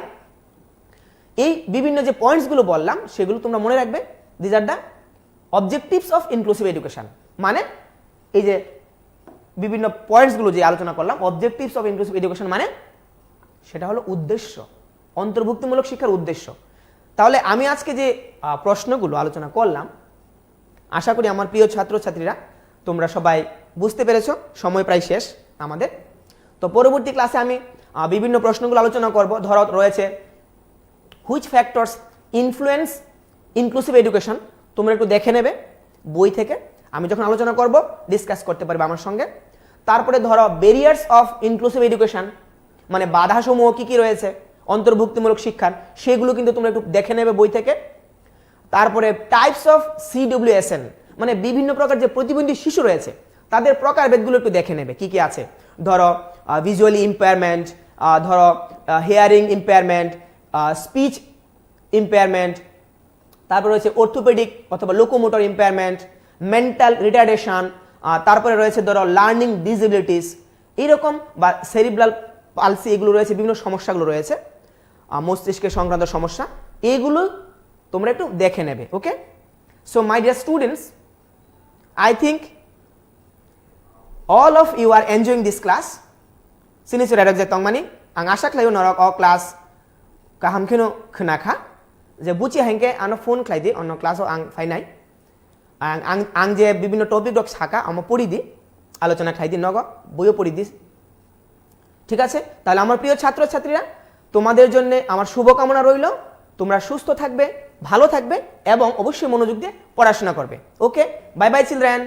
এই বিভিন্ন যে পয়েন্টসগুলো বললাম, সেগুলো তোমরা মনে রাখবে। This are the objectives of inclusive education, মানে এই যে বিভিন্ন পয়েন্টসগুলো যে আলোচনা করলাম, অবজেক্টিভস অফ ইনক্লুসিভ এডুকেশন মানে সেটা হলো উদ্দেশ্য, অন্তর্ভুক্তিমূলক শিক্ষার উদ্দেশ্য। তাহলে আমি আজকে যে প্রশ্নগুলো আলোচনা করলাম, আশা করি আমার প্রিয় ছাত্রছাত্রীরা তোমরা সবাই বুঝতে পেরেছো। সময় প্রায় শেষ আমাদের, তো পরবর্তী ক্লাসে আমি বিভিন্ন প্রশ্নগুলো আলোচনা করব। ধরো রয়েছে which factors influence inclusive education, তোমরা একটু দেখে নেবে বই থেকে, আমি যখন আলোচনা করব ডিসকাস করতে পারবে আমার সঙ্গে। তারপরে ধরো ব্যারিয়ার্স অফ ইনক্লুসিভ এডুকেশন, মানে বাধাসমূহ কি কি রয়েছে অন্তর্ভুক্তিমূলক শিক্ষার, সেগুলো কিন্তু তোমরা একটু দেখে নেবে বই থেকে। তারপরে টাইপস অফ CWSN, মানে বিভিন্ন প্রকার যে প্রতিবন্ধী শিশু রয়েছে তাদের প্রকারভেদগুলো একটু দেখে নেবে কি কি আছে। ধরো ভিজুয়ালি ইম্পেয়ারমেন্ট, ধরো হিয়ারিং ইম্পেয়ারমেন্ট, স্পিচ ইম্পেয়ারমেন্ট, তারপরে রয়েছে অর্থোপেডিক অথবা লোকোমোটর ইম্পেয়ারমেন্ট, মেন্টাল রিটার্ডেশন, তারপরে রয়েছে ধরো লার্নিং ডিসএবিলিটিস, এইরকম বা সেরিব্রাল পালসি এগুলো রয়েছে, বিভিন্ন সমস্যাগুলো রয়েছে, মস্তিষ্কের সংক্রান্ত সমস্যা, এইগুলো তোমরা একটু দেখে নেবে। Okay, so my dear students, I think all of you are enjoying this class. Sini sudah ada tongmani, ang asa klayo norok all class kaham kino khenakha. Je buci hengke ano phone klai di ono class o ang fainai. Ang je bibino topic dok saka amo pori di, আলোচনা খাই দি নগো বইও পড়ি this. ঠিক আছে, তাহলে আমার প্রিয় ছাত্রছাত্রীরা, তোমাদের জন্য আমার শুভকামনা রইল। তোমরা সুস্থ থাকবে, ভালো থাকবে এবং অবশ্যই মনোযোগ দিয়ে পড়াশোনা করবে। ওকে, বাই বাই চিলড্রেন।